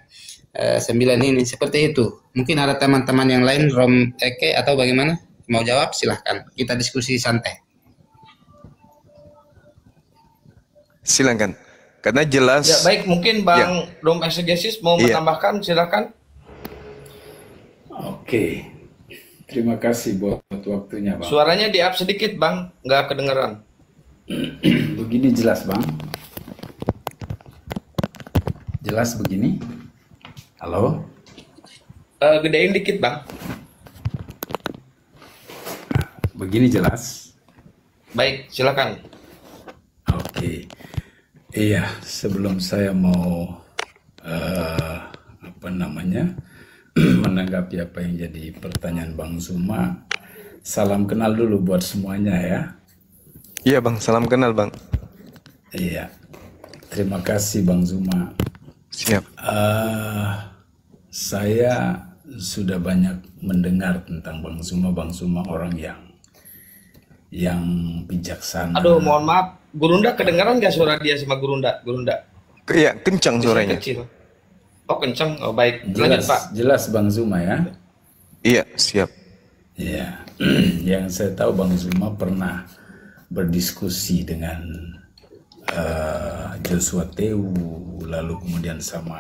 B: 9 ini seperti itu. Mungkin ada teman-teman yang lain, Rom Eke atau bagaimana? Mau jawab silahkan. Kita diskusi santai.
F: Silakan. Karena jelas.
D: Ya baik, mungkin Bang Rom Exegesis mau menambahkan, silakan.
I: Oke. Terima kasih buat waktunya, Bang.
D: Suaranya di-up sedikit, Bang. Nggak kedengeran.
I: Begini jelas, Bang. Jelas begini. Halo?
D: Gedein dikit, Bang.
I: Begini jelas.
D: Baik, silakan.
I: Oke. Iya, sebelum saya mau menanggapi apa yang jadi pertanyaan Bang Zuma, salam kenal dulu buat semuanya ya.
F: Iya Bang, salam kenal Bang.
I: Iya, terima kasih Bang Zuma.
F: Siap.
I: Saya sudah banyak mendengar tentang Bang Zuma orang yang bijaksana.
D: Aduh, mohon maaf, Gurunda kedengaran nggak suara dia sama Gurunda?
F: Iya, kencang suaranya.
D: Kecil. Oh, kencang. Oh, baik.
I: Jelas,
D: Lanjut, Pak.
I: jelas Bang Zuma ya.
F: Iya, siap.
I: Iya, yang saya tahu Bang Zuma pernah berdiskusi dengan Joshua Tewu, lalu kemudian sama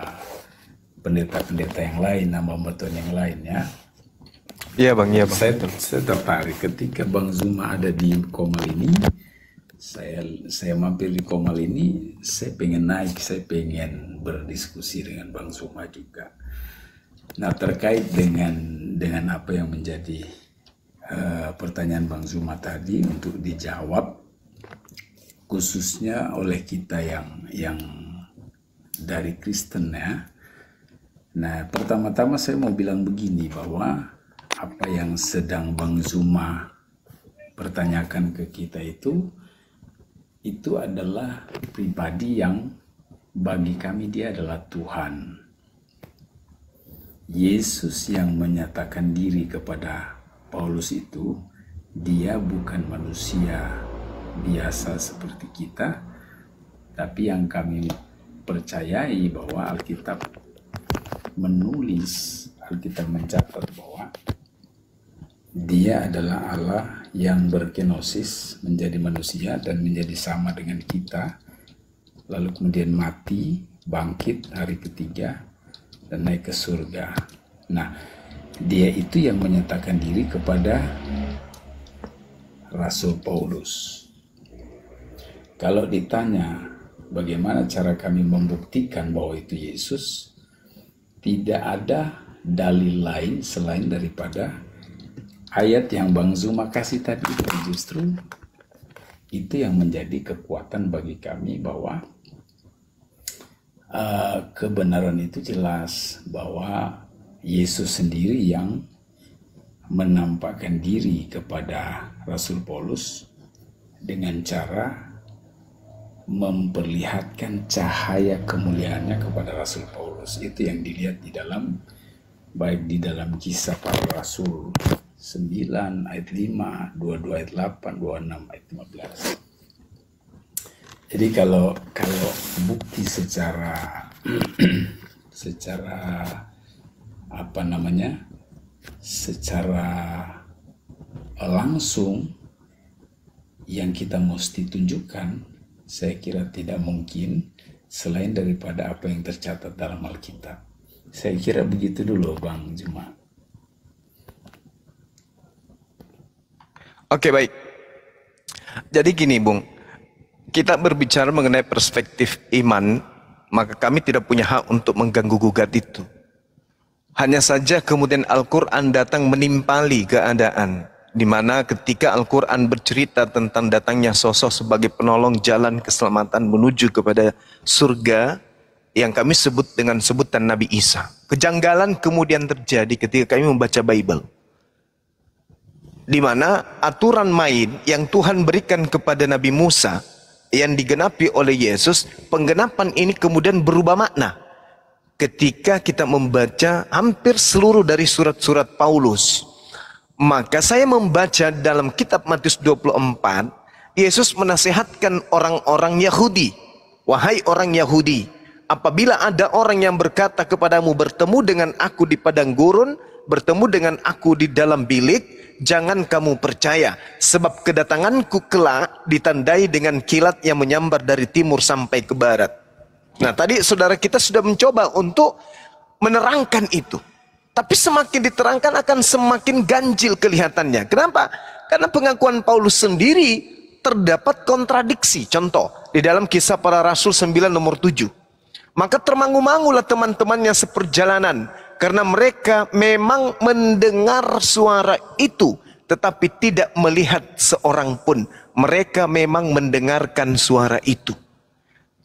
I: pendeta-pendeta yang lain, nama beton yang lain ya.
F: Iya Bang, iya Bang.
I: Saya tertarik ketika Bang Zuma ada di Komal ini, saya mampir di Komal ini, saya pengen naik, saya pengen berdiskusi dengan Bang Zuma juga. Nah, terkait dengan apa yang menjadi pertanyaan Bang Zuma tadi untuk dijawab, khususnya oleh kita yang dari Kristen ya. Nah, pertama-tama saya mau bilang begini, bahwa apa yang sedang Bang Zuma pertanyakan ke kita itu adalah pribadi yang bagi kami dia adalah Tuhan. Yesus yang menyatakan diri kepada Paulus itu, dia bukan manusia biasa seperti kita, tapi yang kami percayai bahwa Alkitab mencatat bahwa dia adalah Allah yang berkenosis menjadi manusia dan menjadi sama dengan kita, lalu kemudian mati, bangkit hari ketiga dan naik ke surga. Nah, dia itu yang menyatakan diri kepada Rasul Paulus. Kalau ditanya bagaimana cara kami membuktikan bahwa itu Yesus, tidak ada dalil lain selain daripada ayat yang Bang Zuma kasih tadi. Justru itu yang menjadi kekuatan bagi kami bahwa kebenaran itu jelas, bahwa Yesus sendiri yang menampakkan diri kepada Rasul Paulus dengan cara memperlihatkan cahaya kemuliaannya kepada Rasul Paulus. Itu yang dilihat di dalam, baik di dalam Kisah Para Rasul 9 ayat 5, 22 ayat 8, 26 ayat 15. Jadi kalau bukti secara secara langsung yang kita mesti tunjukkan, saya kira tidak mungkin selain daripada apa yang tercatat dalam Alkitab. Saya kira begitu dulu Bang Zuma.
F: Oke, baik. Jadi gini Bung, kita berbicara mengenai perspektif iman, maka kami tidak punya hak untuk mengganggu-gugat itu. Hanya saja kemudian Al-Quran datang menimpali keadaan, di mana ketika Al-Quran bercerita tentang datangnya sosok sebagai penolong jalan keselamatan menuju kepada surga, yang kami sebut dengan sebutan Nabi Isa. Kejanggalan kemudian terjadi ketika kami membaca Bible, di mana aturan main yang Tuhan berikan kepada Nabi Musa yang digenapi oleh Yesus, penggenapan ini kemudian berubah makna ketika kita membaca hampir seluruh dari surat-surat Paulus. Maka saya membaca dalam kitab Matius 24, Yesus menasihatkan orang-orang Yahudi, wahai orang Yahudi, apabila ada orang yang berkata kepadamu, bertemu dengan aku di padang gurun, bertemu dengan aku di dalam bilik, jangan kamu percaya, sebab kedatanganku kelak ditandai dengan kilat yang menyambar dari timur sampai ke barat. Nah, tadi saudara kita sudah mencoba untuk menerangkan itu. Tapi semakin diterangkan akan semakin ganjil kelihatannya. Kenapa? Karena pengakuan Paulus sendiri terdapat kontradiksi. Contoh, di dalam Kisah Para Rasul 9 nomor 7. Maka termangu-mangulah teman-temannya seperjalanan, karena mereka memang mendengar suara itu, tetapi tidak melihat seorang pun. Mereka memang mendengarkan suara itu.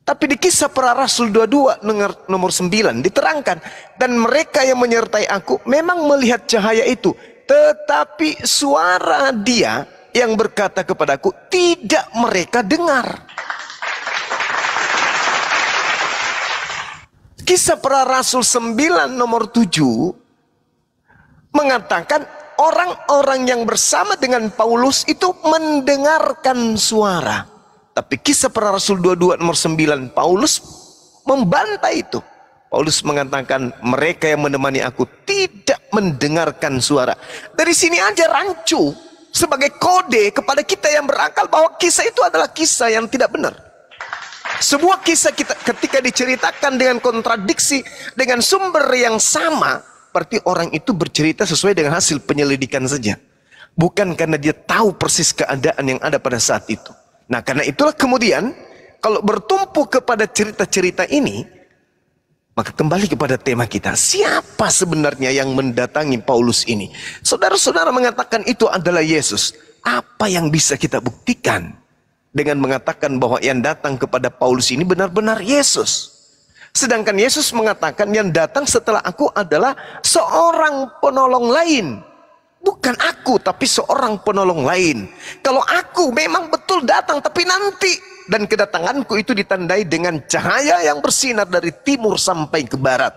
F: Tapi di Kisah Para Rasul 22 nomor 9 diterangkan, dan mereka yang menyertai aku memang melihat cahaya itu, tetapi suara dia yang berkata kepadaku tidak mereka dengar. Kisah Para Rasul 9 nomor 7 mengatakan orang-orang yang bersama dengan Paulus itu mendengarkan suara. Tapi Kisah Para Rasul 22 nomor 9, Paulus membantai itu. Paulus mengatakan mereka yang menemani aku tidak mendengarkan suara. Dari sini aja rancu sebagai kode kepada kita yang berakal bahwa kisah itu adalah kisah yang tidak benar. Sebuah kisah kita ketika diceritakan dengan kontradiksi, dengan sumber yang sama, berarti orang itu bercerita sesuai dengan hasil penyelidikan saja, bukan karena dia tahu persis keadaan yang ada pada saat itu. Nah, karena itulah kemudian kalau bertumpu kepada cerita-cerita ini, maka kembali kepada tema kita, siapa sebenarnya yang mendatangi Paulus ini? Saudara-saudara mengatakan itu adalah Yesus. Apa yang bisa kita buktikan dengan mengatakan bahwa yang datang kepada Paulus ini benar-benar Yesus? Sedangkan Yesus mengatakan yang datang setelah aku adalah seorang penolong lain. Bukan aku, tapi seorang penolong lain. Kalau aku memang betul datang, tapi nanti. Dan kedatanganku itu ditandai dengan cahaya yang bersinar dari timur sampai ke barat.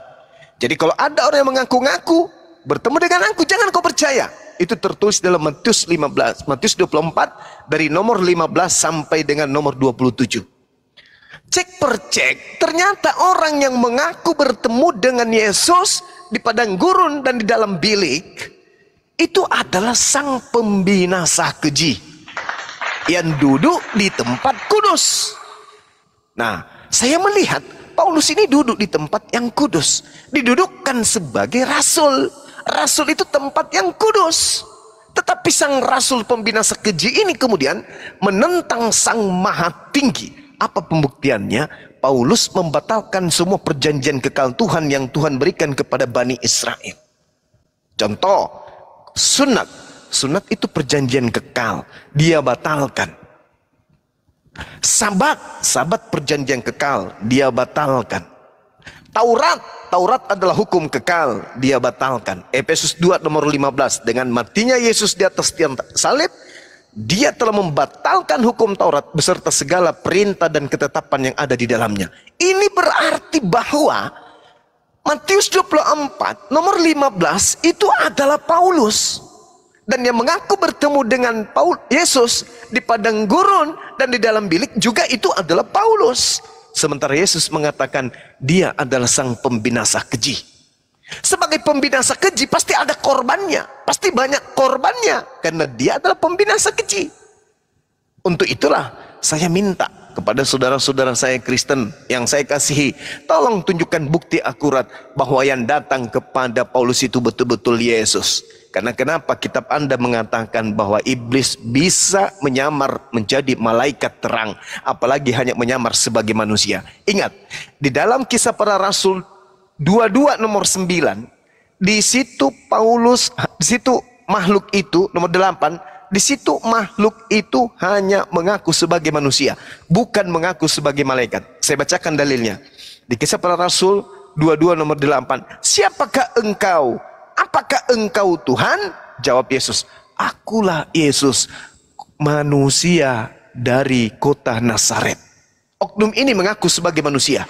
F: Jadi kalau ada orang yang mengaku-ngaku bertemu dengan aku, jangan kau percaya. Itu tertulis dalam Matius 15, Matius 24 dari nomor 15 sampai dengan nomor 27. Cek per cek, ternyata orang yang mengaku bertemu dengan Yesus di padang gurun dan di dalam bilik, itu adalah sang pembinasa keji yang duduk di tempat kudus. Nah, saya melihat Paulus ini duduk di tempat yang kudus, didudukkan sebagai rasul. Rasul itu tempat yang kudus. Tetapi sang rasul pembinasa keji ini kemudian menentang sang maha tinggi. Apa pembuktiannya? Paulus membatalkan semua perjanjian kekal Tuhan yang Tuhan berikan kepada Bani Israel. Contoh, sunat. Sunat itu perjanjian kekal, dia batalkan. Sabat perjanjian kekal, dia batalkan. Taurat adalah hukum kekal, dia batalkan. Efesus 2 nomor 15, dengan matinya Yesus di atas tiang salib, dia telah membatalkan hukum Taurat beserta segala perintah dan ketetapan yang ada di dalamnya. Ini berarti bahwa Matius 24 nomor 15 itu adalah Paulus. Dan yang mengaku bertemu dengan Yesus di padang gurun dan di dalam bilik juga itu adalah Paulus. Sementara Yesus mengatakan dia adalah sang pembinasa keji. Sebagai pembinasa keji pasti ada korbannya, pasti banyak korbannya, karena dia adalah pembinasa keji. Untuk itulah saya minta kepada saudara-saudara saya Kristen yang saya kasihi, tolong tunjukkan bukti akurat bahwa yang datang kepada Paulus itu betul-betul Yesus. Karena kenapa kitab Anda mengatakan bahwa iblis bisa menyamar menjadi malaikat terang, apalagi hanya menyamar sebagai manusia. Ingat, di dalam Kisah Para Rasul 22 nomor 9, di situ Paulus, di situ makhluk itu nomor 8, di situ makhluk itu hanya mengaku sebagai manusia, bukan mengaku sebagai malaikat. Saya bacakan dalilnya. Di Kisah Para Rasul 22 nomor 8, siapakah engkau? Apakah engkau Tuhan? Jawab Yesus, akulah Yesus, manusia dari kota Nazaret. Oknum ini mengaku sebagai manusia.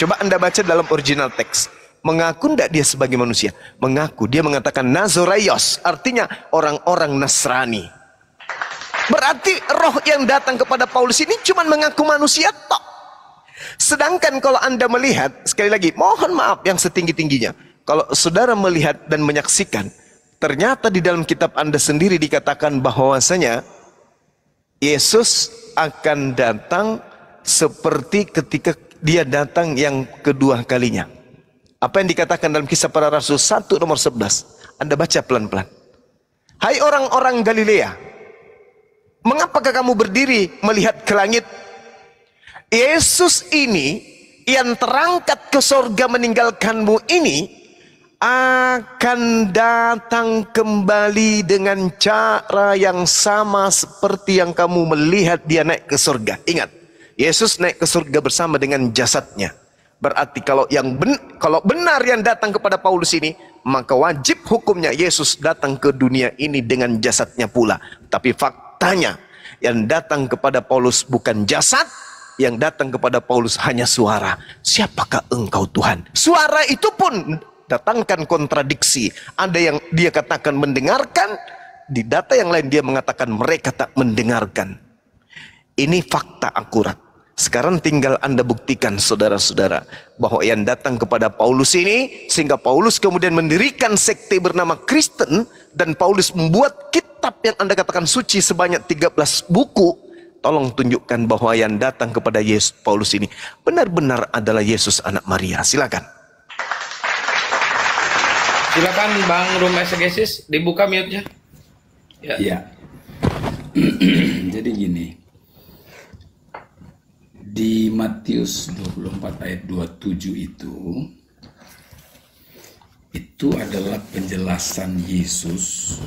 F: Coba Anda baca dalam original teks. Mengaku tidak dia sebagai manusia? Mengaku. Dia mengatakan Nazoraios, artinya orang-orang Nasrani. Berarti roh yang datang kepada Paulus ini cuma mengaku manusia tok. Sedangkan kalau Anda melihat, sekali lagi, mohon maaf yang setinggi-tingginya, kalau saudara melihat dan menyaksikan, ternyata di dalam kitab Anda sendiri dikatakan bahwasanya Yesus akan datang seperti ketika dia datang yang kedua kalinya. Apa yang dikatakan dalam Kisah Para Rasul 1 nomor 11. Anda baca pelan-pelan. Hai orang-orang Galilea, mengapakah kamu berdiri melihat ke langit? Yesus ini yang terangkat ke sorga meninggalkanmu ini akan datang kembali dengan cara yang sama seperti yang kamu melihat dia naik ke sorga. Ingat, Yesus naik ke surga bersama dengan jasadnya. Berarti kalau benar yang datang kepada Paulus ini, maka wajib hukumnya Yesus datang ke dunia ini dengan jasadnya pula. Tapi faktanya yang datang kepada Paulus bukan jasad, yang datang kepada Paulus hanya suara. Siapakah engkau Tuhan? Suara itu pun datangkan kontradiksi. Ada yang dia katakan mendengarkan, di data yang lain dia mengatakan mereka tak mendengarkan. Ini fakta akurat. Sekarang tinggal Anda buktikan saudara-saudara bahwa yang datang kepada Paulus ini, sehingga Paulus kemudian mendirikan sekte bernama Kristen, dan Paulus membuat kitab yang Anda katakan suci sebanyak 13 buku. Tolong tunjukkan bahwa yang datang kepada Yesus Paulus ini benar-benar adalah Yesus anak Maria. Silakan.
D: Silakan Bang Rum Exegesis, dibuka mute-nya.
I: Ya. Jadi gini. Di Matius 24 ayat 27 itu adalah penjelasan Yesus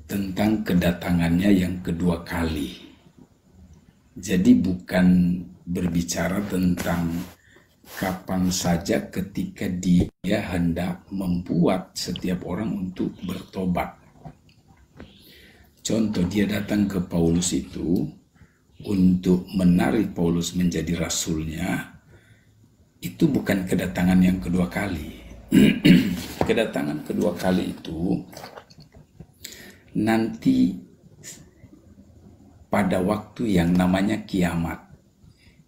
I: tentang kedatangannya yang kedua kali. Jadi bukan berbicara tentang kapan saja ketika dia hendak membuat setiap orang untuk bertobat. Contoh, dia datang ke Paulus itu untuk menarik Paulus menjadi rasulnya, itu bukan kedatangan yang kedua kali. Kedatangan kedua kali itu nanti pada waktu yang namanya kiamat.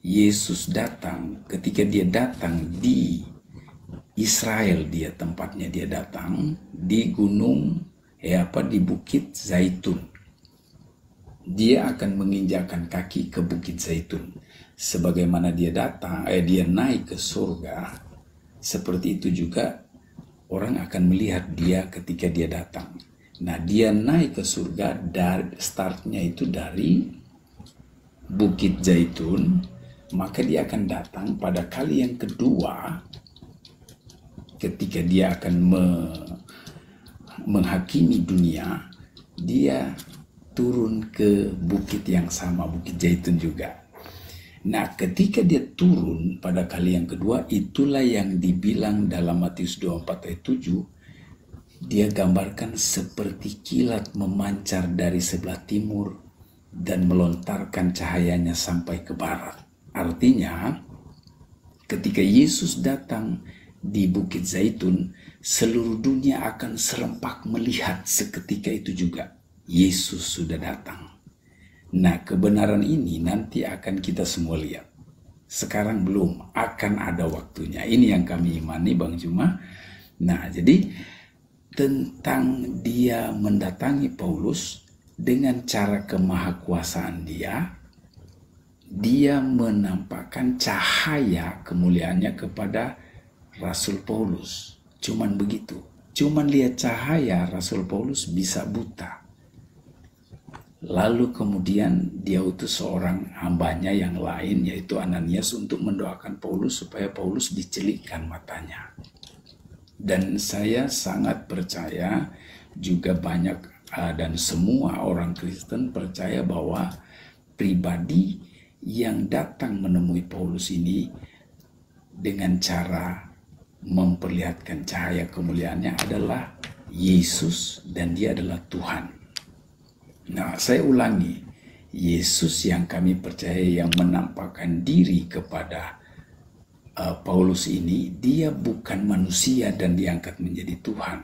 I: Yesus datang, ketika dia datang di Israel, dia tempatnya dia datang di gunung di Bukit Zaitun. Dia akan menginjakkan kaki ke Bukit Zaitun. Sebagaimana dia datang, dia naik ke surga, seperti itu juga orang akan melihat dia ketika dia datang. Nah, dia naik ke surga, dari startnya itu dari Bukit Zaitun, maka dia akan datang pada kali yang kedua, ketika dia akan menghakimi dunia, dia turun ke bukit yang sama, Bukit Zaitun juga. Nah, ketika dia turun pada kali yang kedua, itulah yang dibilang dalam Matius 24 ayat 7, dia gambarkan seperti kilat memancar dari sebelah timur dan melontarkan cahayanya sampai ke barat. Artinya, ketika Yesus datang di Bukit Zaitun, seluruh dunia akan serempak melihat seketika itu juga. Yesus sudah datang. Nah, kebenaran ini nanti akan kita semua lihat. Sekarang belum, akan ada waktunya. Ini yang kami imani, Bang Juma. Nah, jadi tentang dia mendatangi Paulus dengan cara kemahakuasaan dia menampakkan cahaya kemuliaannya kepada Rasul Paulus. Cuman begitu. Cuman lihat cahaya, Rasul Paulus bisa buta. Lalu kemudian dia utus seorang hambanya yang lain, yaitu Ananias, untuk mendoakan Paulus supaya Paulus dicelikkan matanya. Dan saya sangat percaya, juga banyak dan semua orang Kristen percaya bahwa pribadi yang datang menemui Paulus ini dengan cara memperlihatkan cahaya kemuliaannya adalah Yesus, dan dia adalah Tuhan. Nah, saya ulangi, Yesus yang kami percaya yang menampakkan diri kepada Paulus ini, dia bukan manusia dan diangkat menjadi Tuhan.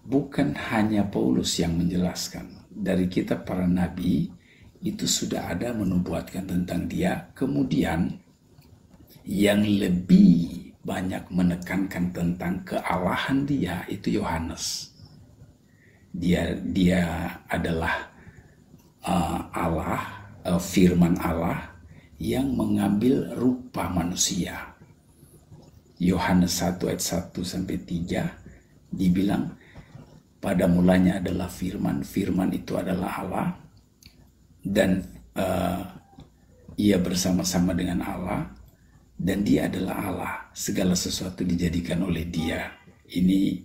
I: Bukan hanya Paulus yang menjelaskan. Dari kitab para nabi itu sudah ada menubuatkan tentang dia. Kemudian yang lebih banyak menekankan tentang kealahan dia itu Yohanes. Dia adalah Allah, firman Allah yang mengambil rupa manusia. Yohanes 1 ayat 1 sampai 3 dibilang, pada mulanya adalah firman, firman itu adalah Allah, dan ia bersama-sama dengan Allah, dan dia adalah Allah. Segala sesuatu dijadikan oleh dia. Ini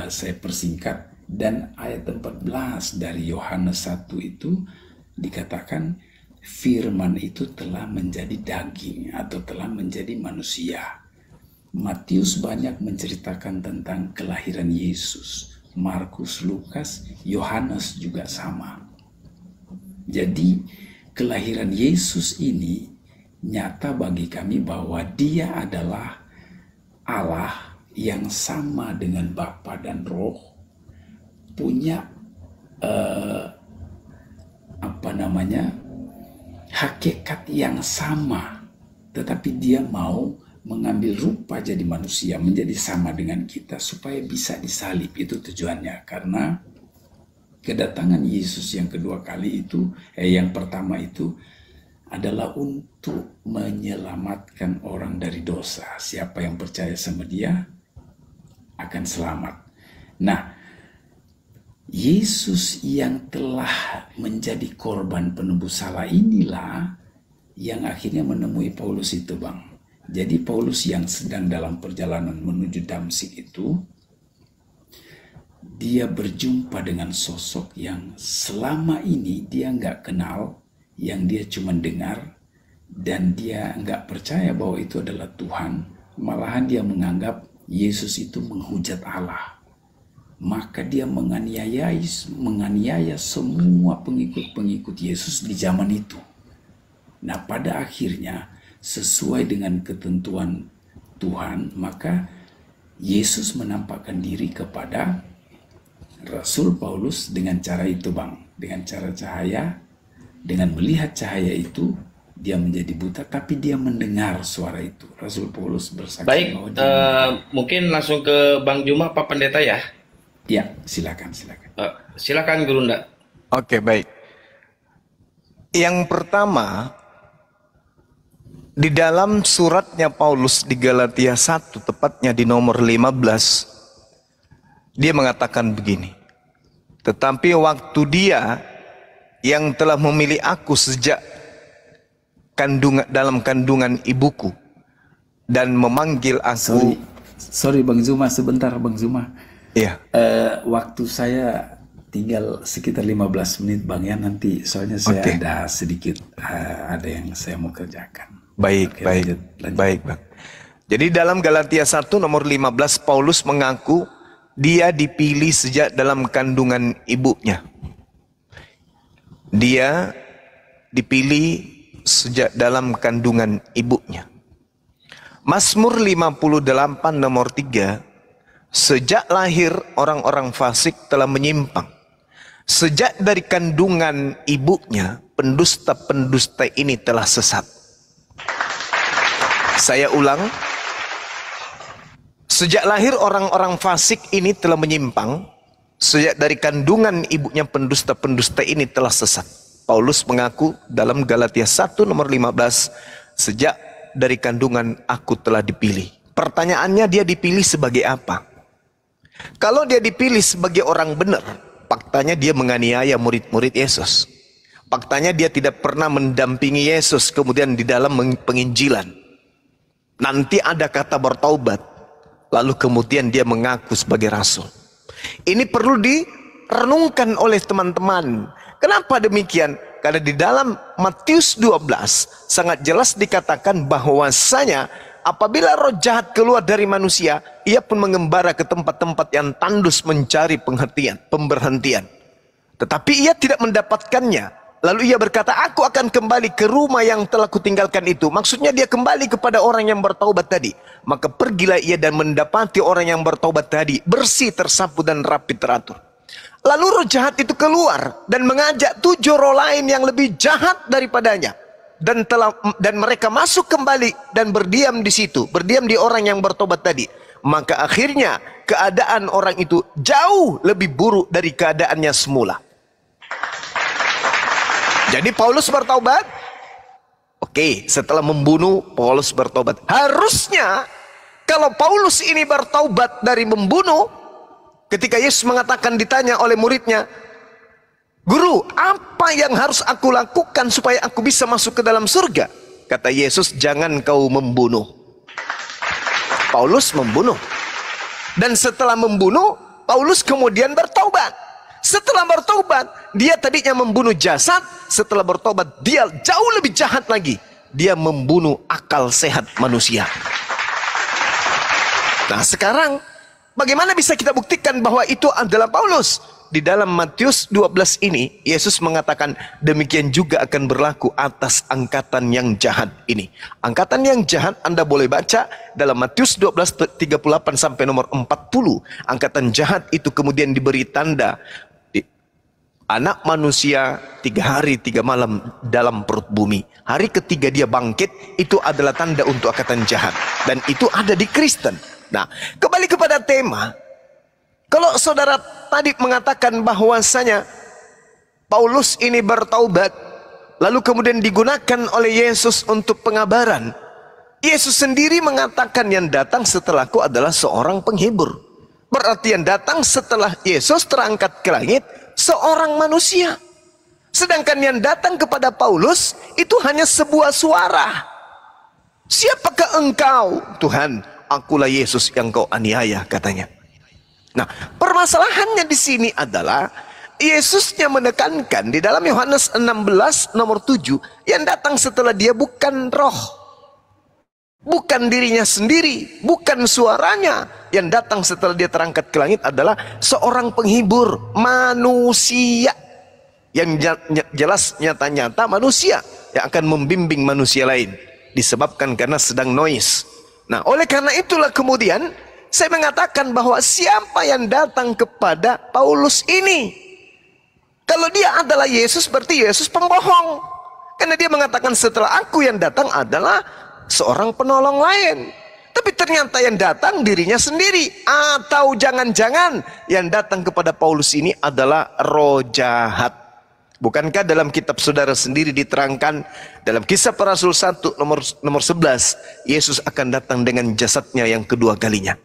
I: saya persingkat. Dan ayat 14 dari Yohanes 1 itu dikatakan firman itu telah menjadi daging atau telah menjadi manusia. Matius banyak menceritakan tentang kelahiran Yesus. Markus, Lukas, Yohanes juga sama. Jadi kelahiran Yesus ini nyata bagi kami bahwa dia adalah Allah yang sama dengan Bapa dan Roh, punya hakikat yang sama, tetapi dia mau mengambil rupa jadi manusia, menjadi sama dengan kita supaya bisa disalib. Itu tujuannya, karena kedatangan Yesus yang kedua kali itu, yang pertama itu adalah untuk menyelamatkan orang dari dosa. Siapa yang percaya sama dia akan selamat. Nah, Yesus yang telah menjadi korban penebus salah inilah yang akhirnya menemui Paulus itu, Bang. Jadi Paulus yang sedang dalam perjalanan menuju Damsik itu, dia berjumpa dengan sosok yang selama ini dia nggak kenal, yang dia cuma dengar, dan dia nggak percaya bahwa itu adalah Tuhan. Malahan dia menganggap Yesus itu menghujat Allah. Maka dia menganiaya semua pengikut-pengikut Yesus di zaman itu. Nah, pada akhirnya sesuai dengan ketentuan Tuhan, maka Yesus menampakkan diri kepada Rasul Paulus dengan cara itu, Bang. Dengan cara cahaya, dengan melihat cahaya itu, dia menjadi buta, tapi dia mendengar suara itu. Rasul Paulus bersaksi.
D: Baik, mungkin langsung ke Bang Juma, Pak Pendeta ya?
I: Ya, silakan.
D: Silakan Gurunda.
F: Oke, baik. Yang pertama, di dalam suratnya Paulus di Galatia 1, tepatnya di nomor 15, dia mengatakan begini, tetapi waktu dia yang telah memilih aku sejak dalam kandungan ibuku dan memanggil aku.
I: Sorry Bang Zuma, sebentar Bang Zuma.
F: Iya.
I: Waktu saya tinggal sekitar 15 menit Bang ya, nanti soalnya saya ada sedikit ada yang saya mau kerjakan.
F: Baik, baik. Baik, Bang. Jadi dalam Galatia 1 nomor 15 Paulus mengaku dia dipilih sejak dalam kandungan ibunya. Dia dipilih sejak dalam kandungan ibunya. Mazmur 58 nomor 3, sejak lahir orang-orang fasik telah menyimpang. Sejak dari kandungan ibunya, pendusta-pendusta ini telah sesat. Saya ulang. Sejak lahir orang-orang fasik ini telah menyimpang. Sejak dari kandungan ibunya, pendusta-pendusta ini telah sesat. Paulus mengaku dalam Galatia 1 nomor 15, sejak dari kandungan aku telah dipilih. Pertanyaannya, dia dipilih sebagai apa? Kalau dia dipilih sebagai orang benar, faktanya dia menganiaya murid-murid Yesus. Faktanya dia tidak pernah mendampingi Yesus kemudian di dalam penginjilan. Nanti ada kata bertaubat, lalu kemudian dia mengaku sebagai rasul. Ini perlu direnungkan oleh teman-teman. Kenapa demikian? Karena di dalam Matius 12 sangat jelas dikatakan bahwasanya apabila roh jahat keluar dari manusia, ia pun mengembara ke tempat-tempat yang tandus mencari pemberhentian. Tetapi ia tidak mendapatkannya. Lalu ia berkata, aku akan kembali ke rumah yang telah kutinggalkan itu. Maksudnya dia kembali kepada orang yang bertaubat tadi. Maka pergilah ia dan mendapati orang yang bertaubat tadi bersih, tersapu dan rapi teratur. Lalu roh jahat itu keluar dan mengajak 7 roh lain yang lebih jahat daripadanya. dan mereka masuk kembali dan berdiam di situ, berdiam di orang yang bertobat tadi. Maka akhirnya keadaan orang itu jauh lebih buruk dari keadaannya semula. Jadi Paulus bertobat. Oke, setelah membunuh, Paulus bertobat. Harusnya kalau Paulus ini bertobat dari membunuh, ketika Yesus mengatakan, ditanya oleh muridnya, "Guru, apa yang harus aku lakukan supaya aku bisa masuk ke dalam surga?" Kata Yesus, "Jangan kau membunuh." Paulus membunuh. Dan setelah membunuh, Paulus kemudian bertobat. Setelah bertobat, dia tadinya membunuh jasad. Setelah bertobat, dia jauh lebih jahat lagi. Dia membunuh akal sehat manusia. Nah sekarang, bagaimana bisa kita buktikan bahwa itu adalah Paulus? Di dalam Matius 12 ini, Yesus mengatakan demikian juga akan berlaku atas angkatan yang jahat ini. Angkatan yang jahat Anda boleh baca dalam Matius 12:38 sampai nomor 40. Angkatan jahat itu kemudian diberi tanda. Anak manusia 3 hari 3 malam dalam perut bumi. Hari ketiga dia bangkit, itu adalah tanda untuk angkatan jahat. Dan itu ada di Kristen. Nah, kembali kepada tema. Kalau saudara tadi mengatakan bahwasanya Paulus ini bertaubat, lalu kemudian digunakan oleh Yesus untuk pengabaran. Yesus sendiri mengatakan yang datang setelahku adalah seorang penghibur. Berarti yang datang setelah Yesus terangkat ke langit, seorang manusia. Sedangkan yang datang kepada Paulus itu hanya sebuah suara. "Siapakah engkau?" "Tuhan, akulah Yesus yang kau aniaya," katanya. Nah, permasalahannya di sini adalah Yesusnya menekankan di dalam Yohanes 16 nomor 7, yang datang setelah dia bukan roh, bukan dirinya sendiri, bukan suaranya. Yang datang setelah dia terangkat ke langit adalah seorang penghibur manusia, yang jelas nyata-nyata manusia yang akan membimbing manusia lain, disebabkan karena sedang noise. Nah, oleh karena itulah kemudian saya mengatakan bahwa siapa yang datang kepada Paulus ini, kalau dia adalah Yesus, berarti Yesus pembohong. Karena dia mengatakan setelah aku yang datang adalah seorang penolong lain. Tapi ternyata yang datang dirinya sendiri. Atau jangan-jangan yang datang kepada Paulus ini adalah roh jahat. Bukankah dalam kitab saudara sendiri diterangkan dalam Kisah Para Rasul 1 nomor 11, Yesus akan datang dengan jasadnya yang kedua kalinya.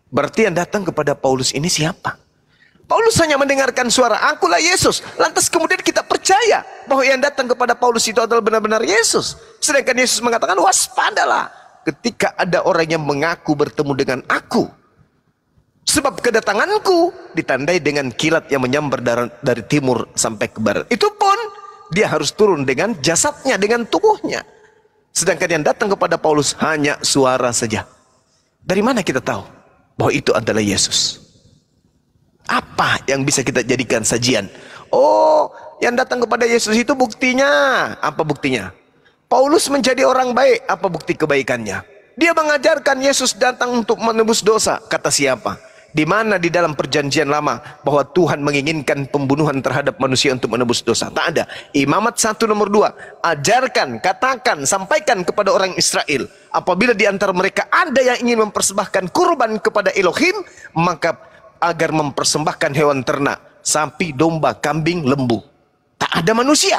F: Berarti yang datang kepada Paulus ini siapa? Paulus hanya mendengarkan suara, "Akulah Yesus." Lantas kemudian kita percaya bahwa yang datang kepada Paulus itu adalah benar-benar Yesus. Sedangkan Yesus mengatakan, "Waspadalah ketika ada orang yang mengaku bertemu dengan aku. Sebab kedatanganku ditandai dengan kilat yang menyambar dari timur sampai ke barat." Itu pun dia harus turun dengan jasadnya, dengan tubuhnya. Sedangkan yang datang kepada Paulus hanya suara saja. Dari mana kita tahu bahwa itu adalah Yesus? Apa yang bisa kita jadikan sajian? Oh, yang datang kepada Yesus itu buktinya. Apa buktinya? Paulus menjadi orang baik. Apa bukti kebaikannya? Dia mengajarkan Yesus datang untuk menebus dosa. Kata siapa? Di mana di dalam perjanjian lama bahwa Tuhan menginginkan pembunuhan terhadap manusia untuk menebus dosa? Tak ada. Imamat 1 nomor 2, ajarkan, katakan, sampaikan kepada orang Israel, apabila di antara mereka ada yang ingin mempersembahkan kurban kepada Elohim, maka agar mempersembahkan hewan ternak, sapi, domba, kambing, lembu. Tak ada manusia.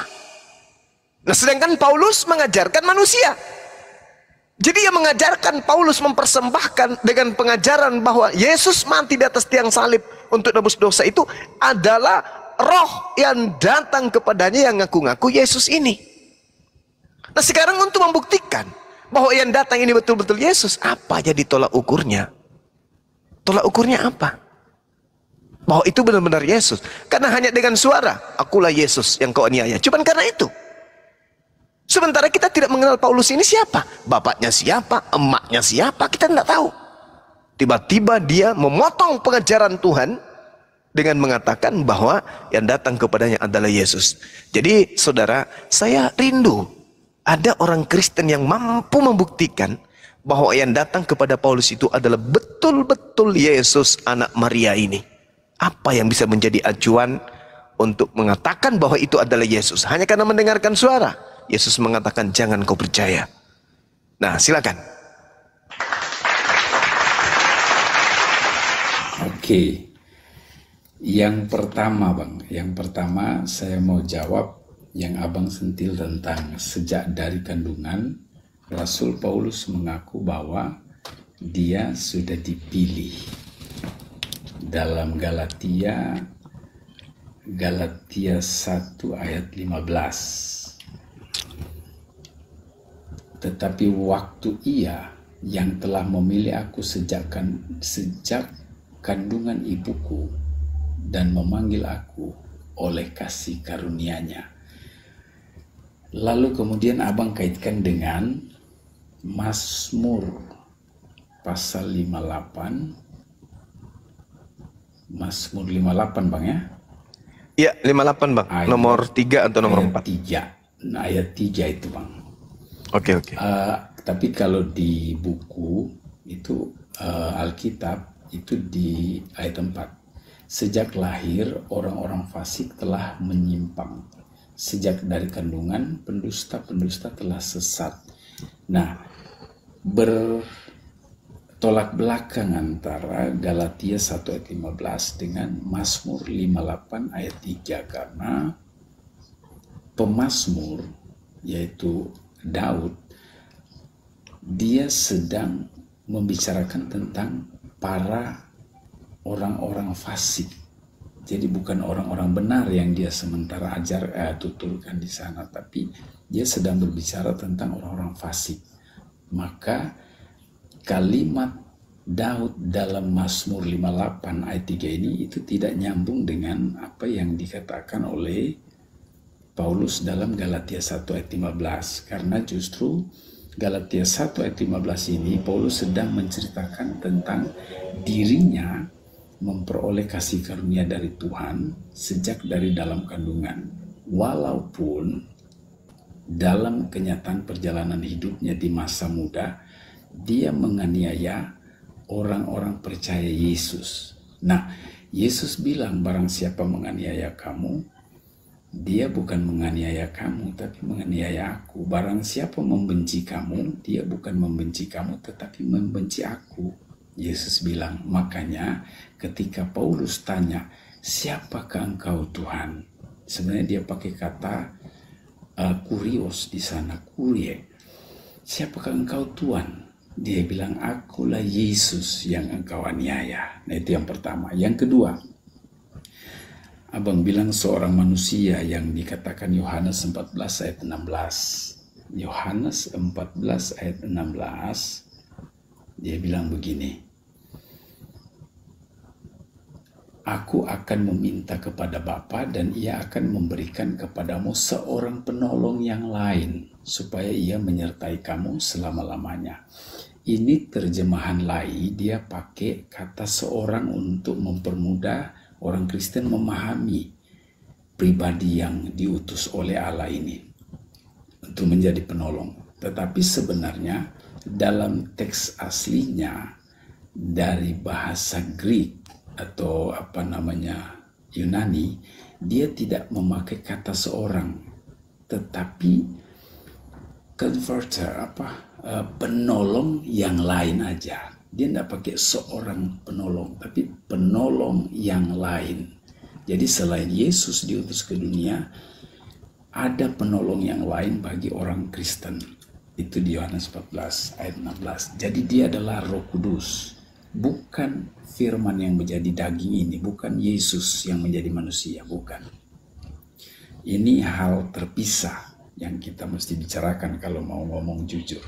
F: Nah, sedangkan Paulus mengajarkan manusia. Jadi yang mengajarkan Paulus mempersembahkan dengan pengajaran bahwa Yesus mati di atas tiang salib untuk nebus dosa itu adalah roh yang datang kepadanya yang ngaku-ngaku Yesus ini. Nah sekarang untuk membuktikan bahwa yang datang ini betul-betul Yesus, apa jadi tolak ukurnya? Tolak ukurnya apa? Bahwa itu benar-benar Yesus. Karena hanya dengan suara, "Akulah Yesus yang kau aniaya." Cuman karena itu. Sementara kita tidak mengenal Paulus ini siapa. Bapaknya siapa, emaknya siapa, kita tidak tahu. Tiba-tiba dia memotong pengajaran Tuhan dengan mengatakan bahwa yang datang kepadanya adalah Yesus. Jadi saudara, saya rindu ada orang Kristen yang mampu membuktikan bahwa yang datang kepada Paulus itu adalah betul-betul Yesus anak Maria ini. Apa yang bisa menjadi acuan untuk mengatakan bahwa itu adalah Yesus? Hanya karena mendengarkan suara? Yesus mengatakan jangan kau percaya. Nah, silakan.
I: Oke. Yang pertama, Bang. Yang pertama saya mau jawab yang Abang sentil tentang sejak dari kandungan. Rasul Paulus mengaku bahwa dia sudah dipilih. Dalam Galatia 1 ayat 15. Tetapi waktu ia yang telah memilih aku sejak kandungan ibuku dan memanggil aku oleh kasih karunia-Nya. Lalu kemudian Abang kaitkan dengan Mazmur pasal 58. Mazmur 58, Bang, ya?
F: Iya, 58, Bang.
I: Ayat,
F: Nomor 3 atau nomor 4?
I: 3. Nah, ayat 3 itu, Bang.
F: Oke.
I: Tapi kalau di buku itu Alkitab itu di ayat 4. Sejak lahir orang-orang fasik telah menyimpang. Sejak dari kandungan pendusta-pendusta telah sesat. Nah, bertolak belakang antara Galatia 1 ayat 15 dengan Mazmur 58 ayat 3 karena pemazmur yaitu Daud dia sedang membicarakan tentang para orang-orang fasik. Jadi bukan orang-orang benar yang dia sementara tuturkan di sana, tapi dia sedang berbicara tentang orang-orang fasik. Maka kalimat Daud dalam Mazmur 58 ayat 3 ini itu tidak nyambung dengan apa yang dikatakan oleh Paulus dalam Galatia 1 ayat 15. Karena justru Galatia 1 ayat 15 ini Paulus sedang menceritakan tentang dirinya memperoleh kasih karunia dari Tuhan sejak dari dalam kandungan. Walaupun dalam kenyataan perjalanan hidupnya di masa muda, dia menganiaya orang-orang percaya Yesus. Nah, Yesus bilang barang siapa menganiaya kamu, dia bukan menganiaya kamu, tapi menganiaya aku. Barang siapa membenci kamu, dia bukan membenci kamu, tetapi membenci aku. Yesus bilang, makanya ketika Paulus tanya, siapakah engkau Tuhan? Sebenarnya dia pakai kata kurios di sana, kurie. Siapakah engkau Tuhan? Dia bilang, akulah Yesus yang engkau aniaya. Nah, itu yang pertama. Yang kedua, Abang bilang seorang manusia yang dikatakan Yohanes 14 ayat 16. Yohanes 14 ayat 16, dia bilang begini, aku akan meminta kepada Bapa dan ia akan memberikan kepadamu seorang penolong yang lain supaya ia menyertai kamu selama-lamanya. Ini terjemahan Lai, dia pakai kata seorang untuk mempermudah orang Kristen memahami pribadi yang diutus oleh Allah ini untuk menjadi penolong. Tetapi sebenarnya dalam teks aslinya dari bahasa Greek atau Yunani, dia tidak memakai kata seorang, tetapi converter penolong yang lain aja. Dia tidak pakai seorang penolong, tapi penolong yang lain. Jadi selain Yesus diutus ke dunia, ada penolong yang lain bagi orang Kristen. Itu di Yohanes 14 ayat 16. Jadi dia adalah Roh Kudus. Bukan firman yang menjadi daging ini, bukan Yesus yang menjadi manusia, bukan. Ini hal terpisah yang kita mesti bicarakan kalau mau ngomong jujur.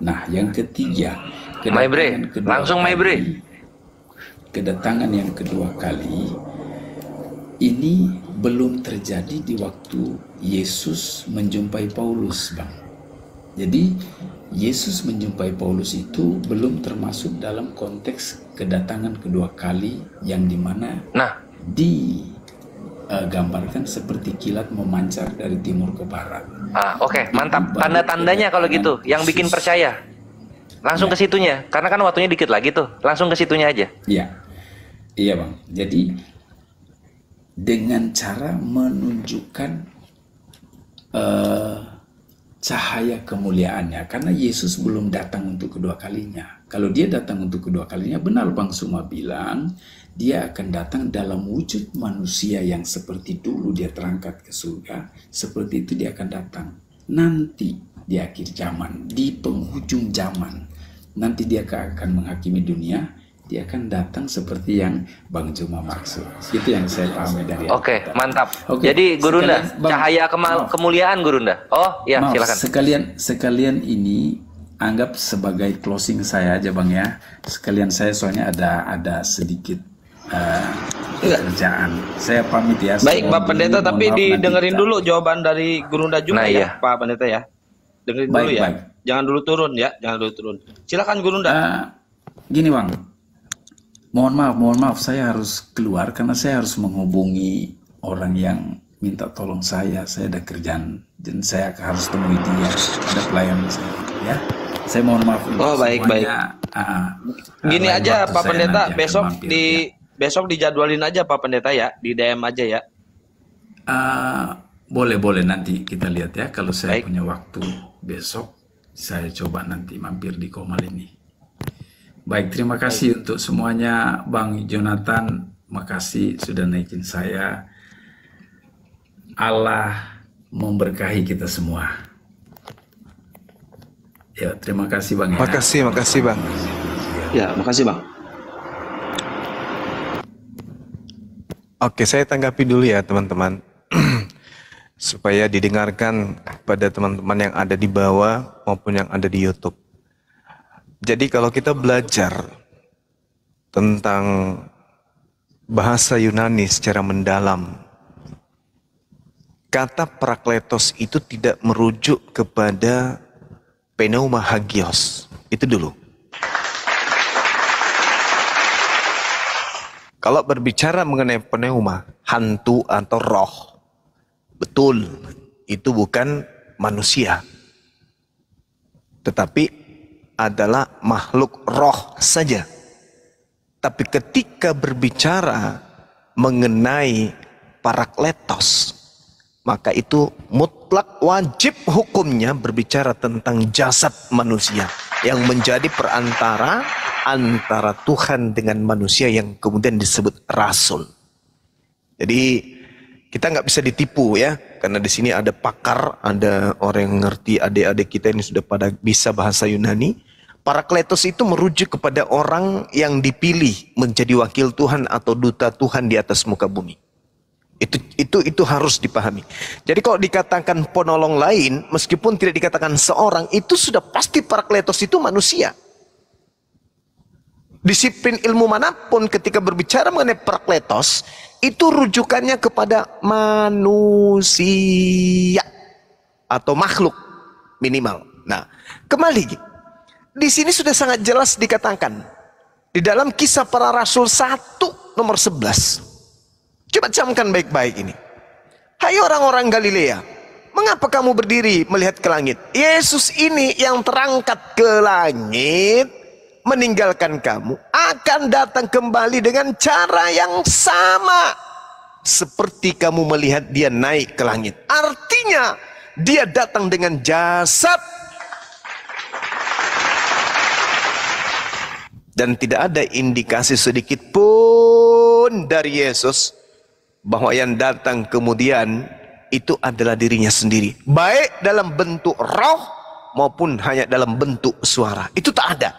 I: Nah, yang ketiga, kedatangan yang kedua kali ini belum terjadi di waktu Yesus menjumpai Paulus, Bang. Jadi Yesus menjumpai Paulus itu belum termasuk dalam konteks kedatangan kedua kali yang dimana digambarkan seperti kilat memancar dari timur ke barat.
H: Oke, mantap. Tanda-tandanya kalau gitu, yang bikin percaya. Langsung ke situnya, karena kan waktunya dikit lagi tuh. Langsung ke situnya aja.
I: Iya Bang. Jadi dengan cara menunjukkan cahaya kemuliaannya, karena Yesus belum datang untuk kedua kalinya. Kalau dia datang untuk kedua kalinya, benar Bang Suma bilang, dia akan datang dalam wujud manusia yang seperti dulu dia terangkat ke surga, seperti itu dia akan datang. Nanti di akhir zaman, di penghujung zaman, nanti dia akan menghakimi dunia, dia akan datang seperti yang Bang Juma maksud. Itu yang saya pahami dari
H: Oke, mantap. Jadi Gurunda, cahaya kemuliaan Gurunda. Oh, ya, silakan.
I: Sekalian ini anggap sebagai closing saya aja Bang ya. Sekalian saya soalnya ada sedikit kerjaan. Saya pamit ya.
D: Baik, Pak Pendeta, tapi didengerin dulu jawaban dari Gurunda juga ya, Pak Pendeta ya. Dengerin dulu ya. Baik. Jangan dulu turun ya, jangan dulu turun. Silakan Gurunda.
I: Gini Bang. Mohon maaf, saya harus keluar karena saya harus menghubungi orang yang minta tolong saya. Saya ada kerjaan dan saya harus temui dia. Ada pelayan saya, ya. Saya mohon maaf.
D: Oh, baik. Gini aja Pak Pendeta, besok dijadwalin aja Pak Pendeta ya, di DM aja ya.
I: Boleh nanti kita lihat ya. Kalau saya punya waktu besok, saya coba nanti mampir di Komal ini. Baik, terima kasih untuk semuanya. Bang Jonathan, makasih sudah naikin saya. Allah memberkahi kita semua. Ya, terima kasih Bang.
F: Makasih Bang.
D: Ya, makasih Bang.
F: Oke, saya tanggapi dulu ya teman-teman. Supaya didengarkan pada teman-teman yang ada di bawah maupun yang ada di YouTube. Jadi kalau kita belajar tentang bahasa Yunani secara mendalam, kata parakletos itu tidak merujuk kepada pneuma hagios. Itu dulu. Kalau berbicara mengenai pneuma, hantu atau roh, betul, itu bukan manusia. Tetapi adalah makhluk roh saja. Tapi ketika berbicara mengenai parakletos, maka itu mutlak wajib hukumnya berbicara tentang jasad manusia yang menjadi perantara antara Tuhan dengan manusia yang kemudian disebut rasul. Jadi kita nggak bisa ditipu ya, karena di sini ada pakar, ada orang yang ngerti, adik-adik kita ini sudah pada bisa bahasa Yunani. Parakletos itu merujuk kepada orang yang dipilih menjadi wakil Tuhan atau duta Tuhan di atas muka bumi. Itu harus dipahami. Jadi kalau dikatakan penolong lain, meskipun tidak dikatakan seorang, itu sudah pasti parakletos itu manusia. Disiplin ilmu manapun ketika berbicara mengenai parakletos, itu rujukannya kepada manusia atau makhluk minimal. Nah, kembali. Di sini sudah sangat jelas dikatakan di dalam Kisah Para Rasul 1 nomor 11. Coba camkan baik-baik ini. Hai orang-orang Galilea, mengapa kamu berdiri melihat ke langit? Yesus ini yang terangkat ke langit meninggalkan kamu akan datang kembali dengan cara yang sama seperti kamu melihat dia naik ke langit. Artinya dia datang dengan jasad. Dan tidak ada indikasi sedikit pun dari Yesus bahwa yang datang kemudian itu adalah dirinya sendiri. Baik dalam bentuk roh maupun hanya dalam bentuk suara. Itu tak ada.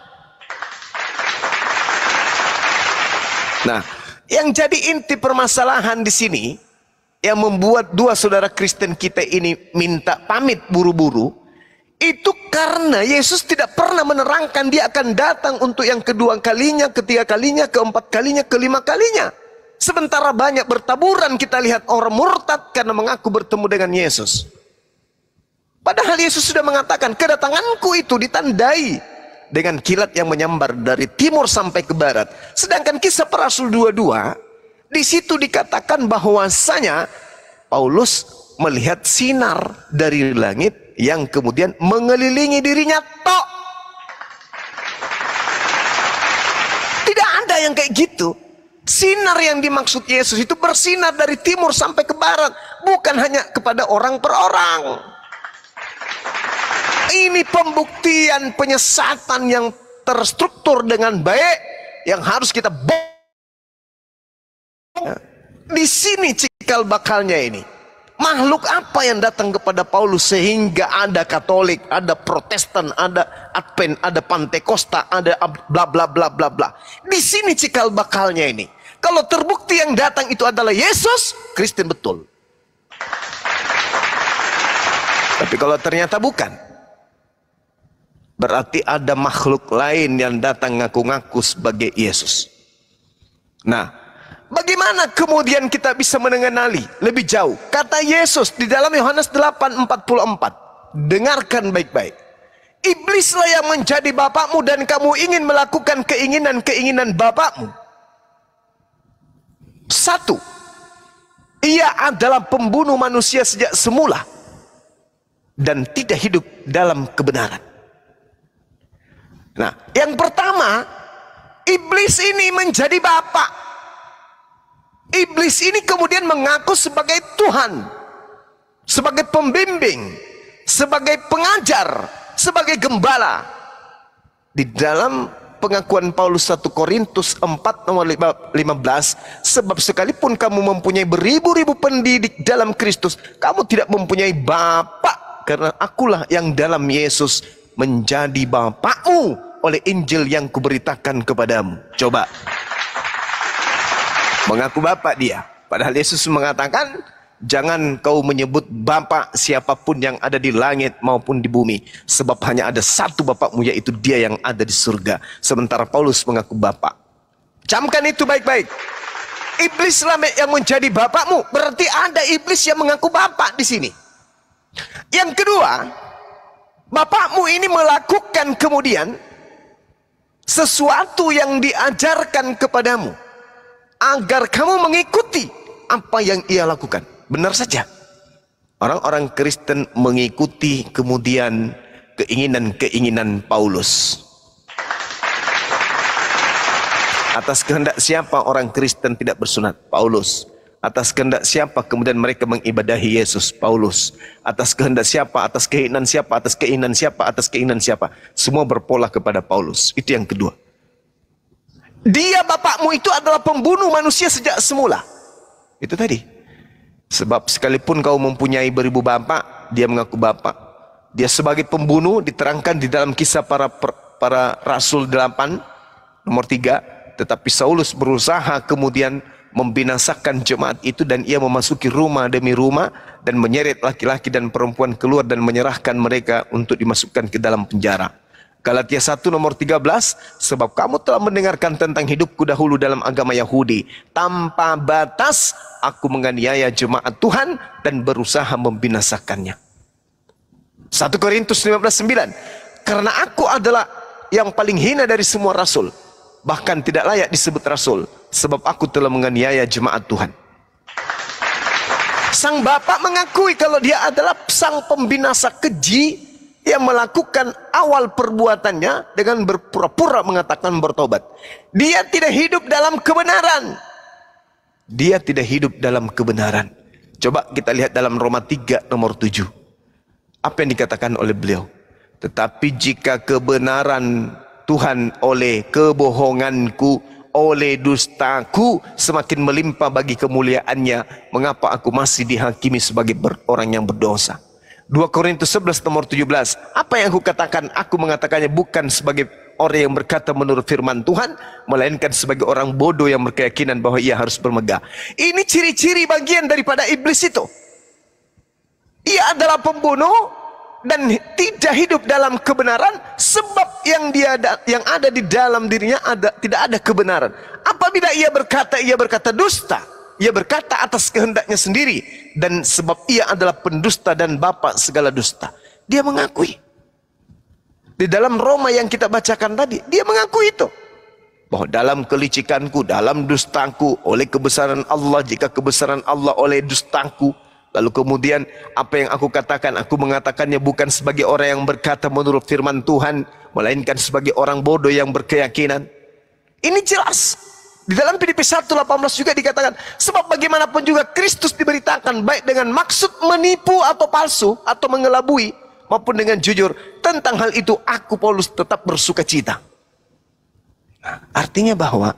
F: Nah, yang jadi inti permasalahan di sini yang membuat dua saudara Kristen kita ini minta pamit buru-buru, itu karena Yesus tidak pernah menerangkan dia akan datang untuk yang kedua kalinya, ketiga kalinya, keempat kalinya, kelima kalinya. Sementara banyak bertaburan kita lihat orang murtad karena mengaku bertemu dengan Yesus. Padahal Yesus sudah mengatakan kedatanganku itu ditandai dengan kilat yang menyambar dari timur sampai ke barat. Sedangkan Kisah Para Rasul 22, di situ dikatakan bahwasanya Paulus melihat sinar dari langit yang kemudian mengelilingi dirinya tok. Tidak ada yang kayak gitu. Sinar yang dimaksud Yesus itu bersinar dari timur sampai ke barat, bukan hanya kepada orang per orang. Ini pembuktian penyesatan yang terstruktur dengan baik yang harus kita di sini cikal bakalnya ini. Makhluk apa yang datang kepada Paulus sehingga ada Katolik, ada Protestan, ada Advent, ada Pantekosta, ada bla bla bla bla bla. Di sini cikal bakalnya ini. Kalau terbukti yang datang itu adalah Yesus, Kristen betul. Tapi kalau ternyata bukan, berarti ada makhluk lain yang datang ngaku-ngaku sebagai Yesus. Nah, bagaimana kemudian kita bisa mengenali lebih jauh? Kata Yesus di dalam Yohanes 8:44. Dengarkan baik-baik. Iblislah yang menjadi bapakmu dan kamu ingin melakukan keinginan-keinginan bapakmu. Satu, ia adalah pembunuh manusia sejak semula dan tidak hidup dalam kebenaran. Nah, yang pertama, iblis ini menjadi bapak. Iblis ini kemudian mengaku sebagai Tuhan, sebagai pembimbing, sebagai pengajar, sebagai gembala. Di dalam pengakuan Paulus 1 Korintus 4:15, sebab sekalipun kamu mempunyai beribu-ribu pendidik dalam Kristus, kamu tidak mempunyai bapak, karena akulah yang dalam Yesus menjadi bapakmu oleh Injil yang kuberitakan kepadamu. Coba. Mengaku bapak dia. Padahal Yesus mengatakan, jangan kau menyebut bapak siapapun yang ada di langit maupun di bumi. Sebab hanya ada satu bapakmu, yaitu dia yang ada di surga. Sementara Paulus mengaku bapak. Camkan itu baik-baik. Iblislah yang menjadi bapakmu. Berarti ada iblis yang mengaku bapak di sini. Yang kedua, bapakmu ini melakukan kemudian sesuatu yang diajarkan kepadamu agar kamu mengikuti apa yang ia lakukan. Benar saja, orang-orang Kristen mengikuti kemudian keinginan-keinginan Paulus. Atas kehendak siapa orang Kristen tidak bersunat? Paulus. Atas kehendak siapa kemudian mereka mengibadahi Yesus? Paulus. Atas kehendak siapa? Atas keinginan siapa? Atas keinginan siapa? Atas keinginan siapa? Semua berpola kepada Paulus. Itu yang kedua. Dia bapakmu itu adalah pembunuh manusia sejak semula. Itu tadi. Sebab sekalipun kau mempunyai beribu bapak, dia mengaku bapak. Dia sebagai pembunuh diterangkan di dalam kisah para Rasul 8 nomor 3. Tetapi Saulus berusaha kemudian membinasakan jemaat itu, dan ia memasuki rumah demi rumah dan menyeret laki-laki dan perempuan keluar dan menyerahkan mereka untuk dimasukkan ke dalam penjara. Galatia 1 nomor 13, sebab kamu telah mendengarkan tentang hidupku dahulu dalam agama Yahudi. Tanpa batas aku menganiaya jemaat Tuhan dan berusaha membinasakannya. 1 Korintus 15:9, karena aku adalah yang paling hina dari semua rasul, bahkan tidak layak disebut rasul, sebab aku telah menganiaya jemaat Tuhan. Sang bapak mengakui kalau dia adalah sang pembinasa keji yang melakukan awal perbuatannya dengan berpura-pura mengatakan bertobat. Dia tidak hidup dalam kebenaran. Dia tidak hidup dalam kebenaran. Coba kita lihat dalam Roma 3 nomor 7. Apa yang dikatakan oleh beliau? Tetapi jika kebenaran Tuhan oleh kebohonganku, oleh dustaku semakin melimpah bagi kemuliaannya, mengapa aku masih dihakimi sebagai orang yang berdosa? 2 Korintus 11 nomor 17. Apa yang aku katakan? Aku mengatakannya bukan sebagai orang yang berkata menurut firman Tuhan, melainkan sebagai orang bodoh yang berkeyakinan bahwa ia harus bermegah. Ini ciri-ciri bagian daripada iblis itu. Ia adalah pembunuh dan tidak hidup dalam kebenaran, sebab yang ada di dalam dirinya tidak ada kebenaran. Apabila ia berkata dusta. Ia berkata atas kehendaknya sendiri, dan sebab ia adalah pendusta dan bapa segala dusta. Dia mengakui. Di dalam Roma yang kita bacakan tadi, dia mengakui itu. Bahwa dalam kelicikanku, dalam dustaku, oleh kebesaran Allah, jika kebesaran Allah oleh dustaku. Lalu kemudian apa yang aku katakan, aku mengatakannya bukan sebagai orang yang berkata menurut firman Tuhan, melainkan sebagai orang bodoh yang berkeyakinan. Ini jelas. Di dalam Filipi 1:18 juga dikatakan, sebab bagaimanapun juga Kristus diberitakan baik dengan maksud menipu atau palsu atau mengelabui maupun dengan jujur, tentang hal itu aku Paulus tetap bersuka cita. Nah, artinya bahwa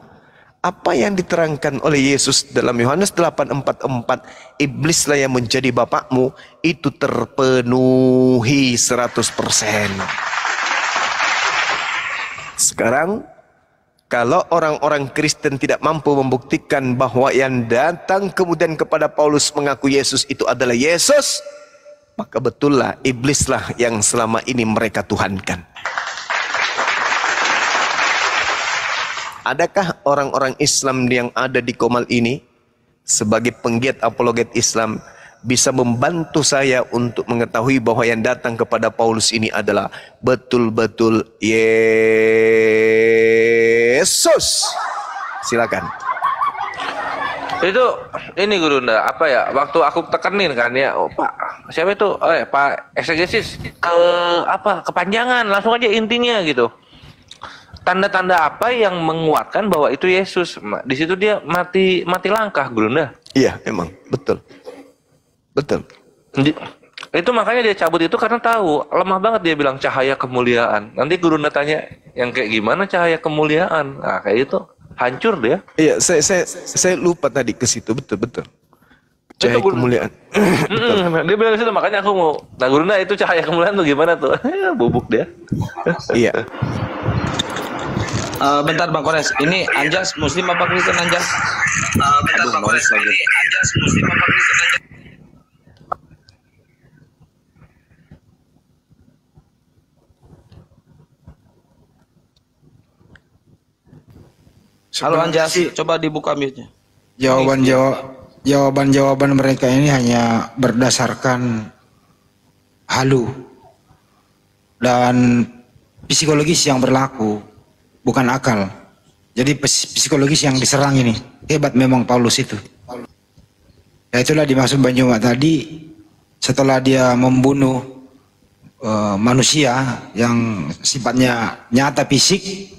F: apa yang diterangkan oleh Yesus dalam Yohanes 8:44, iblislah yang menjadi bapakmu, itu terpenuhi 100%. Sekarang kalau orang-orang Kristen tidak mampu membuktikan bahwa yang datang kemudian kepada Paulus mengaku Yesus itu adalah Yesus, maka betullah iblislah yang selama ini mereka tuhankan. Adakah orang-orang Islam yang ada di Komal ini sebagai penggiat apologet Islam bisa membantu saya untuk mengetahui bahwa yang datang kepada Paulus ini adalah betul-betul Yesus? Silakan.
H: Itu ini Gurunda, apa ya? Waktu aku tekenin kan ya, oh, Pak, siapa itu? Pak Eksegesis kepanjangan, langsung aja intinya gitu. Tanda-tanda apa yang menguatkan bahwa itu Yesus? Di situ dia mati langkah, Gurunda.
F: Iya, emang betul. Betul.
H: Itu makanya dia cabut itu karena tahu lemah banget, dia bilang cahaya kemuliaan. Nanti Gurunda tanya yang kayak gimana cahaya kemuliaan? Nah, kayak itu hancur dia.
F: Iya, saya lupa tadi ke situ, betul. Cahaya kemuliaan.
H: Dia bilang ke situ, makanya aku mau. Nah, Gurunda itu cahaya kemuliaan tuh gimana tuh? Bubuk dia.
F: Iya.
D: Bentar Bang Kores, ini Anjas Muslim apa Kristen Anjas?
H: Bentar Bang Kores, ini Anjas Muslim apa Kristen Anjas?
D: Halo Anjas, coba dibuka mute-nya.
E: Jawaban mereka ini hanya berdasarkan halu dan psikologis yang berlaku, bukan akal. Jadi psikologis yang diserang ini. Hebat memang Paulus itu. Ya itulah dimaksud Bang Joma tadi, setelah dia membunuh manusia yang sifatnya nyata fisik,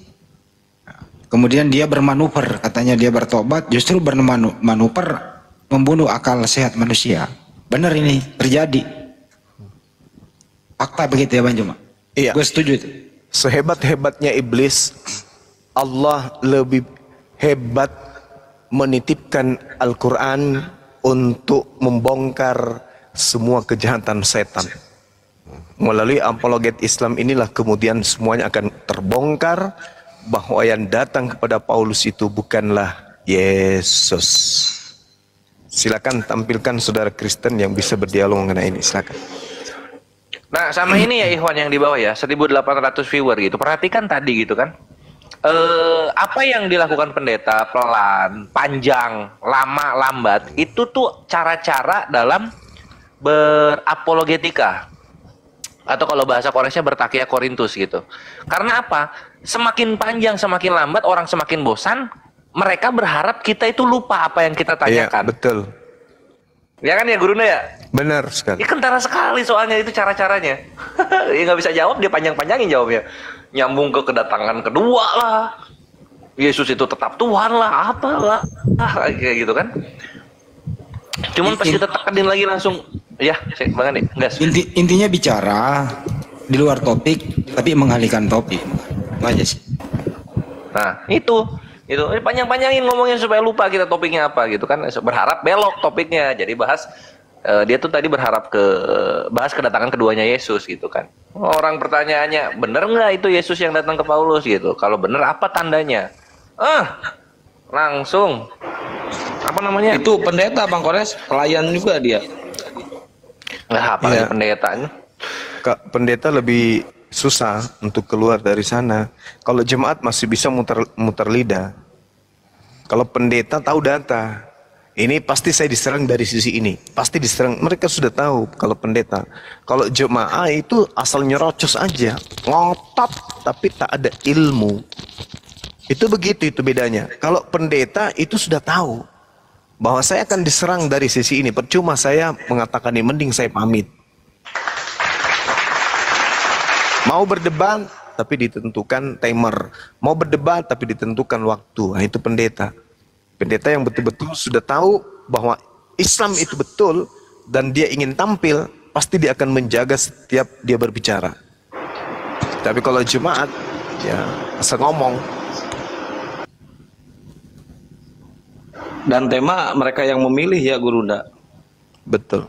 E: kemudian dia bermanuver, katanya dia bertobat, justru bermanuver membunuh akal sehat manusia. Benar ini terjadi. Fakta begitu ya Bang Joma?
F: Iya.
E: Gue setuju itu.
F: Sehebat-hebatnya iblis, Allah lebih hebat menitipkan Al-Quran untuk membongkar semua kejahatan setan. Melalui apologet Islam inilah kemudian semuanya akan terbongkar bahwa yang datang kepada Paulus itu bukanlah Yesus. Silakan tampilkan saudara Kristen yang bisa berdialog mengenai ini, silakan.
H: Nah, sama ini ya Ikhwan yang di bawah ya, 1.800 viewer gitu. Perhatikan tadi gitu kan. Apa yang dilakukan pendeta pelan, panjang, lama, lambat, itu tuh cara-cara dalam berapologetika. Atau kalau bahasa Koresnya bertakia Korintus gitu. Karena apa? Semakin panjang, semakin lambat, orang semakin bosan, mereka berharap kita itu lupa apa yang kita tanyakan.
F: Iya, betul.
H: Ya kan ya Gurunda ya?
F: Benar sekali.
H: Ya kentara sekali soalnya itu cara-caranya. Ya nggak bisa jawab, dia panjang-panjangin jawabnya. Nyambung ke kedatangan kedua lah. Yesus itu tetap Tuhan lah, apalah. Kayak gitu kan. Cuman pas kita tekanin lagi langsung, ya, Bang Andi, gas.
E: Intinya bicara di luar topik, tapi mengalihkan topik. Itu aja sih.
H: Nah, itu panjang-panjangin ngomongnya supaya lupa kita topiknya apa gitu kan. Berharap belok topiknya. Jadi bahas dia tuh tadi berharap bahas kedatangan keduanya Yesus gitu kan. Orang pertanyaannya, bener nggak itu Yesus yang datang ke Paulus gitu? Kalau bener apa tandanya? Langsung apa namanya?
D: Itu pendeta Bang Kores, pelayan juga dia.
H: Nah, apalagi pendetanya?
F: Kak, pendeta lebih susah untuk keluar dari sana. Kalau jemaat masih bisa muter lidah. Kalau pendeta tahu data, ini pasti saya diserang dari sisi ini, pasti diserang. Mereka sudah tahu kalau pendeta. Kalau jemaah itu asal nyerocos aja, ngotot tapi tak ada ilmu. Itu begitu, itu bedanya. Kalau pendeta itu sudah tahu bahwa saya akan diserang dari sisi ini. Percuma saya mengatakan ini, mending saya pamit. Mau berdebat tapi ditentukan timer. Mau berdebat tapi ditentukan waktu. Nah, itu pendeta. Pendeta yang betul-betul sudah tahu bahwa Islam itu betul dan dia ingin tampil, pasti dia akan menjaga setiap dia berbicara. Tapi kalau jemaat, ya asal ngomong.
D: Dan tema mereka yang memilih ya Gurunda.
F: Betul.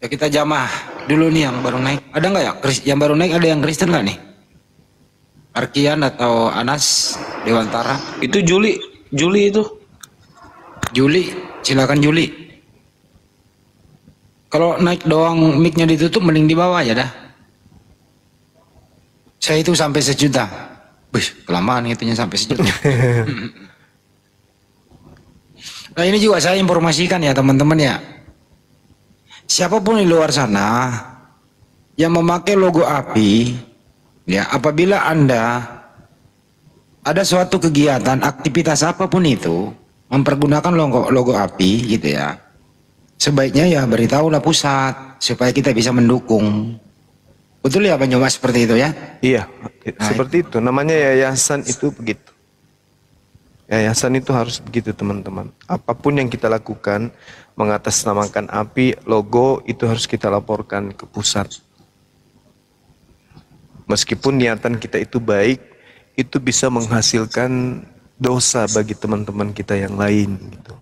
E: Ya kita jamah dulu nih yang baru naik. Ada nggak ya? Yang baru naik ada yang Kristen nggak nih? Arkian atau Anas Dewantara?
D: Itu Juli itu.
E: Juli, silakan Juli. Kalau naik doang mic-nya ditutup mending di bawah aja dah. Saya itu sampai 1 juta. Wih, kelamaan itunya sampai 1 juta. Nah ini juga saya informasikan ya teman-teman ya. Siapapun di luar sana yang memakai logo API, ya apabila Anda ada suatu kegiatan, aktivitas apapun itu, mempergunakan logo API gitu ya, sebaiknya ya beritahulah pusat supaya kita bisa mendukung. Betul ya Pak Nyoba seperti itu ya?
F: Iya, seperti itu. Namanya yayasan itu begitu. Yayasan itu harus begitu teman-teman. Apapun yang kita lakukan, mengatasnamakan API, logo, itu harus kita laporkan ke pusat. Meskipun niatan kita itu baik, itu bisa menghasilkan dosa bagi teman-teman kita yang lain. Gitu.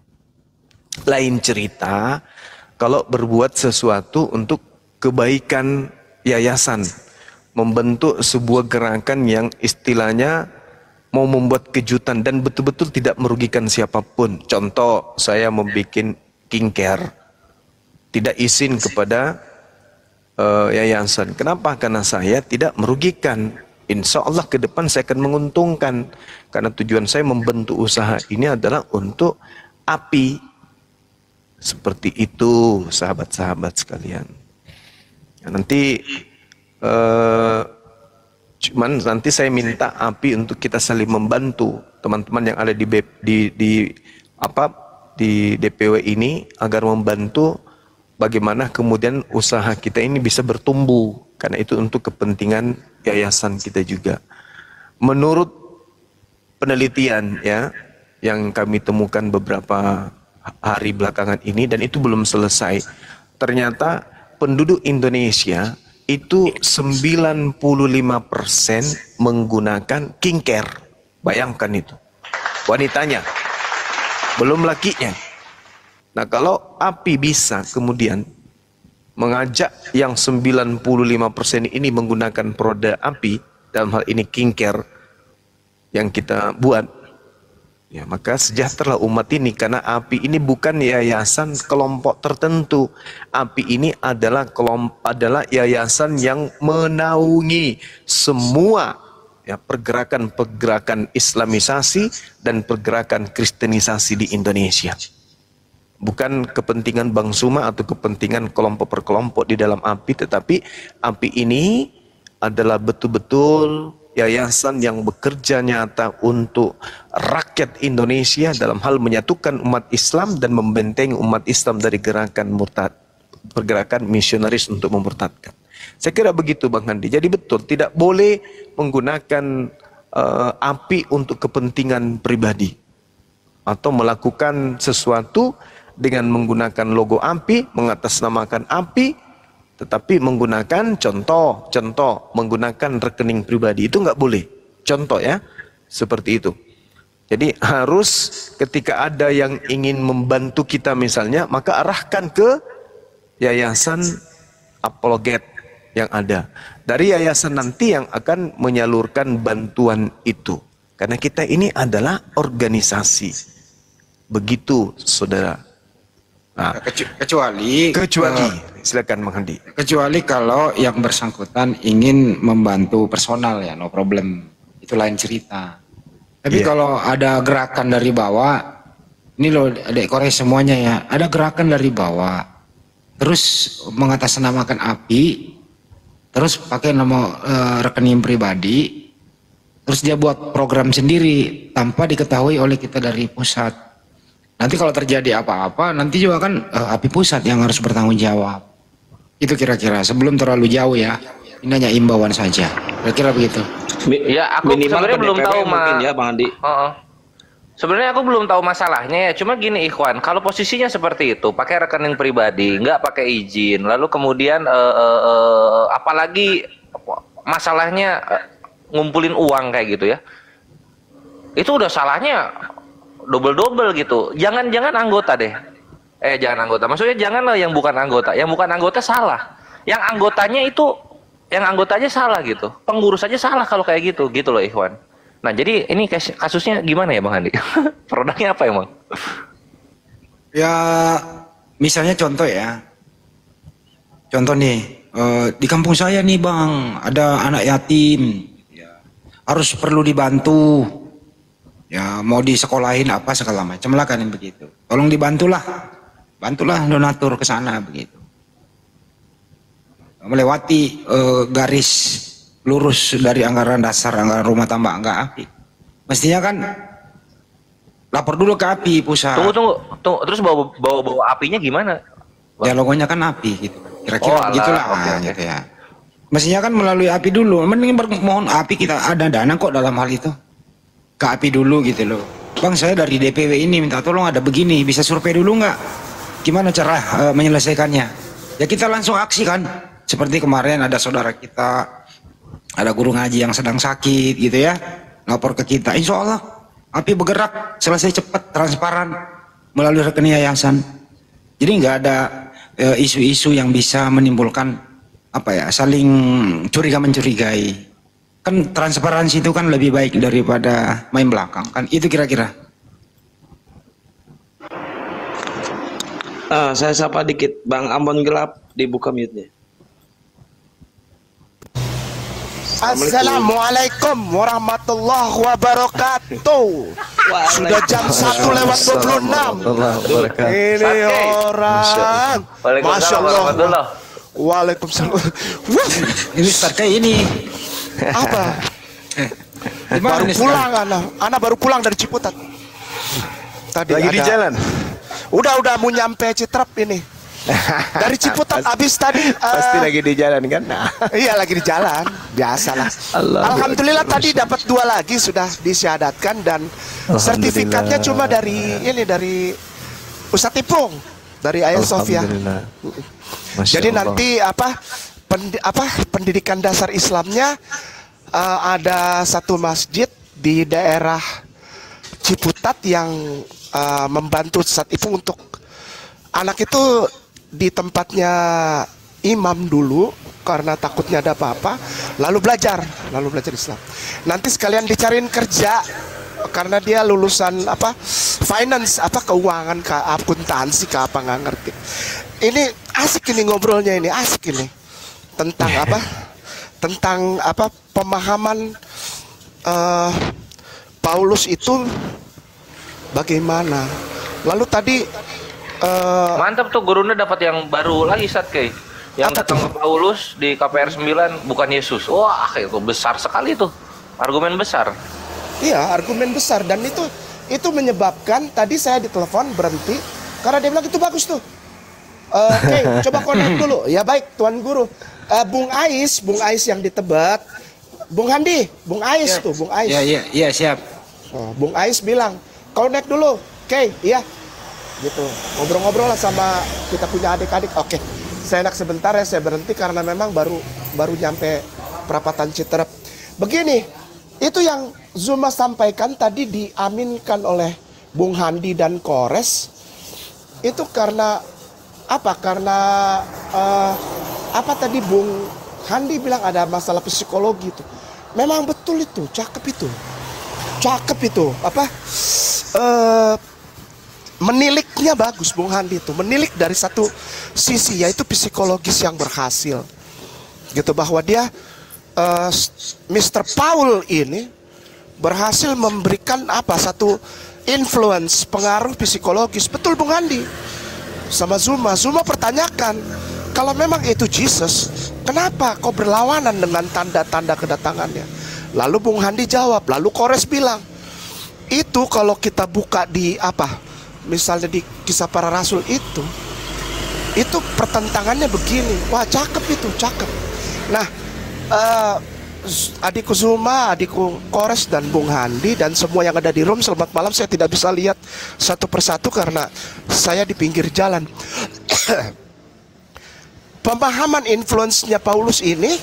F: Lain cerita, kalau berbuat sesuatu untuk kebaikan yayasan, membentuk sebuah gerakan yang istilahnya mau membuat kejutan dan betul-betul tidak merugikan siapapun. Contoh, saya membuat skincare, tidak izin kepada yayasan. Kenapa? Karena saya tidak merugikan. Insya Allah ke depan saya akan menguntungkan. Karena tujuan saya membentuk usaha ini adalah untuk API. Seperti itu, sahabat-sahabat sekalian. Nanti cuman nanti saya minta API untuk kita saling membantu teman-teman yang ada di DPW ini agar membantu bagaimana kemudian usaha kita ini bisa bertumbuh, karena itu untuk kepentingan yayasan kita juga. Menurut penelitian ya yang kami temukan beberapa hari belakangan ini dan itu belum selesai, ternyata penduduk Indonesia itu 95% menggunakan skincare. Bayangkan itu. Wanitanya. Belum lakinya. Nah kalau API bisa kemudian mengajak yang 95% ini menggunakan produk API, dalam hal ini skincare yang kita buat, ya, maka sejahtera umat ini, karena API ini bukan yayasan kelompok tertentu. API ini adalah yayasan yang menaungi semua ya, pergerakan-pergerakan Islamisasi dan pergerakan Kristenisasi di Indonesia. Bukan kepentingan Bang Suma atau kepentingan kelompok per kelompok di dalam API, tetapi API ini adalah betul-betul yayasan yang bekerja nyata untuk rakyat Indonesia dalam hal menyatukan umat Islam dan membentengi umat Islam dari gerakan murtad, pergerakan misionaris untuk memurtadkan. Saya kira begitu Bang Handi. Jadi betul, tidak boleh menggunakan API untuk kepentingan pribadi atau melakukan sesuatu dengan menggunakan logo API, mengatasnamakan API, tetapi menggunakan contoh menggunakan rekening pribadi, itu nggak boleh. Contoh ya, seperti itu. Jadi harus ketika ada yang ingin membantu kita misalnya, maka arahkan ke yayasan apologet yang ada. Dari yayasan nanti yang akan menyalurkan bantuan itu. Karena kita ini adalah organisasi. Begitu saudara. Nah, kecuali silakan Bang Handi. Kecuali kalau yang bersangkutan ingin membantu personal ya, no problem, itu lain cerita. Tapi kalau ada gerakan dari bawah, ini loh adik Korea semuanya ya, ada gerakan dari bawah, terus mengatasnamakan API, terus pakai nama rekening pribadi, terus dia buat program sendiri tanpa diketahui oleh kita dari pusat. Nanti kalau terjadi apa-apa, nanti juga kan API pusat yang harus bertanggung jawab. Itu kira-kira, sebelum terlalu jauh ya. Ini hanya imbauan saja. Kira-kira begitu.
H: Ya, aku sebenarnya belum tahu
D: mungkin ya Bang Andi.
H: Sebenarnya aku belum tahu masalahnya ya. Cuma gini Ikhwan, kalau posisinya seperti itu, pakai rekening pribadi, nggak pakai izin, lalu kemudian apalagi masalahnya ngumpulin uang kayak gitu ya, itu udah salahnya double gitu. Jangan anggota deh. Jangan anggota. Maksudnya janganlah yang bukan anggota. Yang bukan anggota salah. Yang anggotanya salah gitu. Pengurus aja salah kalau kayak gitu loh Ikhwan. Nah, jadi ini kasusnya gimana ya Bang Handi? Produknya apa ya Bang?
E: Ya, misalnya contoh ya. Contoh nih, di kampung saya nih Bang, ada anak yatim. Ya, harus perlu dibantu. Ya, mau disekolahin apa segala macam lah kan begitu. Tolong dibantulah. Bantulah donatur ke sana begitu. Melewati garis lurus dari anggaran dasar, anggaran rumah tangga enggak API. Mestinya kan lapor dulu ke API pusat.
H: Tunggu. Terus bawa apinya gimana?
E: Ya logonya kan API gitu. Kira-kira gitulah
H: okay.
E: gitu ya. Mestinya kan melalui API dulu. Mending mohon API, kita ada dana kok dalam hal itu. Ke API dulu gitu loh. Bang, saya dari DPW ini minta tolong ada begini, bisa survei dulu nggak? Gimana cara menyelesaikannya? Ya kita langsung aksi kan. Seperti kemarin ada saudara kita, ada guru ngaji yang sedang sakit gitu ya, lapor ke kita. Insya Allah API bergerak, selesai cepat, transparan melalui rekening yayasan. Jadi nggak ada isu-isu yang bisa menimbulkan apa ya, saling curiga mencurigai. Kan transparansi itu kan lebih baik daripada main belakang kan, itu kira-kira.
J: Saya sapa dikit, Bang Ambon Gelap, dibuka mute-nya.
K: Assalamualaikum warahmatullahi wabarakatuh. Sudah jam 1:26. Ini orang. Masya Allah. Waalaikumsalam.
E: Ini start kayak ini.
K: Apa? Baru pulang Ana baru pulang dari Ciputat. Tadi
F: lagi di jalan.
K: Udah mau nyampe Citrep ini. Dari Ciputat habis tadi.
F: Pasti lagi di jalan kan? Nah.
K: Iya lagi di jalan, biasalah. Alhamdulillah tadi dapat 2 lagi sudah disyahadatkan dan sertifikatnya cuma dari Ustadz Ipung dari Ayah Sofia. Jadi nanti pendidikan dasar Islamnya ada satu masjid di daerah Ciputat yang membantu Ustadz Ipung untuk anak itu di tempatnya imam dulu karena takutnya ada apa-apa, lalu belajar Islam. Nanti sekalian dicariin kerja karena dia lulusan finance, keuangan, akuntansi, apa nggak ngerti. Ini asik ini ngobrolnya, ini asik ini tentang tentang pemahaman Paulus itu bagaimana. Lalu tadi
H: mantap tuh gurunya dapat yang baru lagi Kay. Yang datang ke Paulus di KPR 9 bukan Yesus. Wah, itu besar sekali tuh. Argumen besar.
K: Iya, argumen besar dan itu menyebabkan tadi saya ditelepon berhenti karena dia bilang itu bagus tuh. Oke, coba connect dulu. Ya baik, Tuan Guru. Bung Ais yang di Tebet. Bung Handi, Bung Ais ya. Bung Ais.
E: Iya, siap.
K: Bung Ais bilang, connect dulu. Oke, iya. Gitu, ngobrol-ngobrol lah sama kita punya adik-adik. Oke, saya enak sebentar ya, saya berhenti karena memang baru nyampe perapatan Citerep. Begini, itu yang Zuma sampaikan tadi diaminkan oleh Bung Handi dan Kores. Itu karena apa? Karena tadi Bung Handi bilang ada masalah psikologi itu. Memang betul itu, cakep itu. Meniliknya bagus Bung Handi itu, menilik dari satu sisi yaitu psikologis yang berhasil gitu, bahwa dia Mr. Paul ini berhasil memberikan satu influence, pengaruh psikologis. Betul Bung Handi sama Zuma pertanyakan, kalau memang itu Jesus, kenapa kau berlawanan dengan tanda-tanda kedatangannya? Lalu Bung Handi jawab, lalu Kores bilang, itu kalau kita buka di misalnya di Kisah Para Rasul itu pertentangannya begini. Wah, cakep itu, cakep. Nah, adikku Zuma, adikku Kores dan Bung Handi dan semua yang ada di room, selamat malam. Saya tidak bisa lihat satu persatu karena saya di pinggir jalan. Pemahaman influence-nya Paulus ini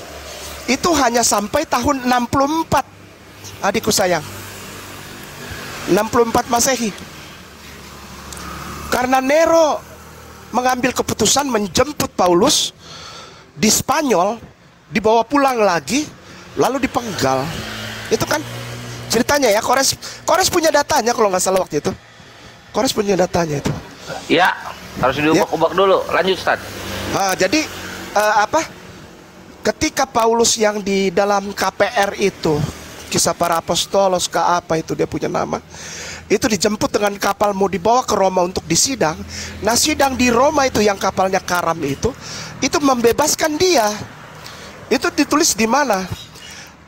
K: itu hanya sampai tahun 64, adikku sayang. 64 Masehi. Karena Nero mengambil keputusan menjemput Paulus di Spanyol, dibawa pulang lagi, lalu dipenggal. Itu kan ceritanya ya. Kores punya datanya kalau nggak salah waktu itu. Kores punya datanya itu.
H: Ya, harus diubah-ubah dulu. Lanjut, Ustaz.
K: Jadi ketika Paulus yang di dalam KPR itu, Kisah Para Apostolos ke apa itu dia punya nama, itu dijemput dengan kapal mau dibawa ke Roma untuk disidang. Nah, sidang di Roma itu yang kapalnya karam itu membebaskan dia. Itu ditulis di mana?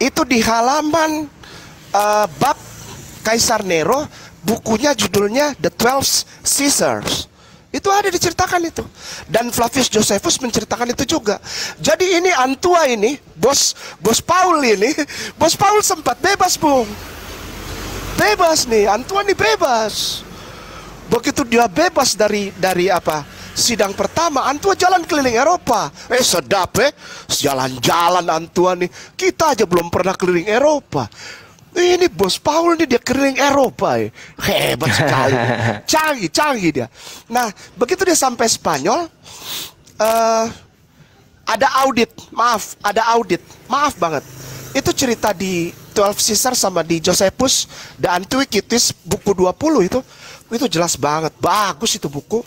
K: Itu di halaman bab Kaisar Nero, bukunya judulnya The 12 Caesars. Itu ada diceritakan itu. Dan Flavius Josephus menceritakan itu juga. Jadi ini Antua ini, bos Paul ini, bos Paul sempat bebas, Bung. Bebas nih, Antua nih bebas. Begitu dia bebas dari sidang pertama, Antua jalan keliling Eropa. Sedap jalan-jalan Antua nih. Kita aja belum pernah keliling Eropa. Ini bos Paul nih dia keliling Eropa. Hebat sekali. Canggih dia. Nah, begitu dia sampai Spanyol, ada audit. Maaf banget. Itu cerita di 12 Caesar sama di Josephus dan Antiquities buku 20 itu jelas banget. Bagus itu buku.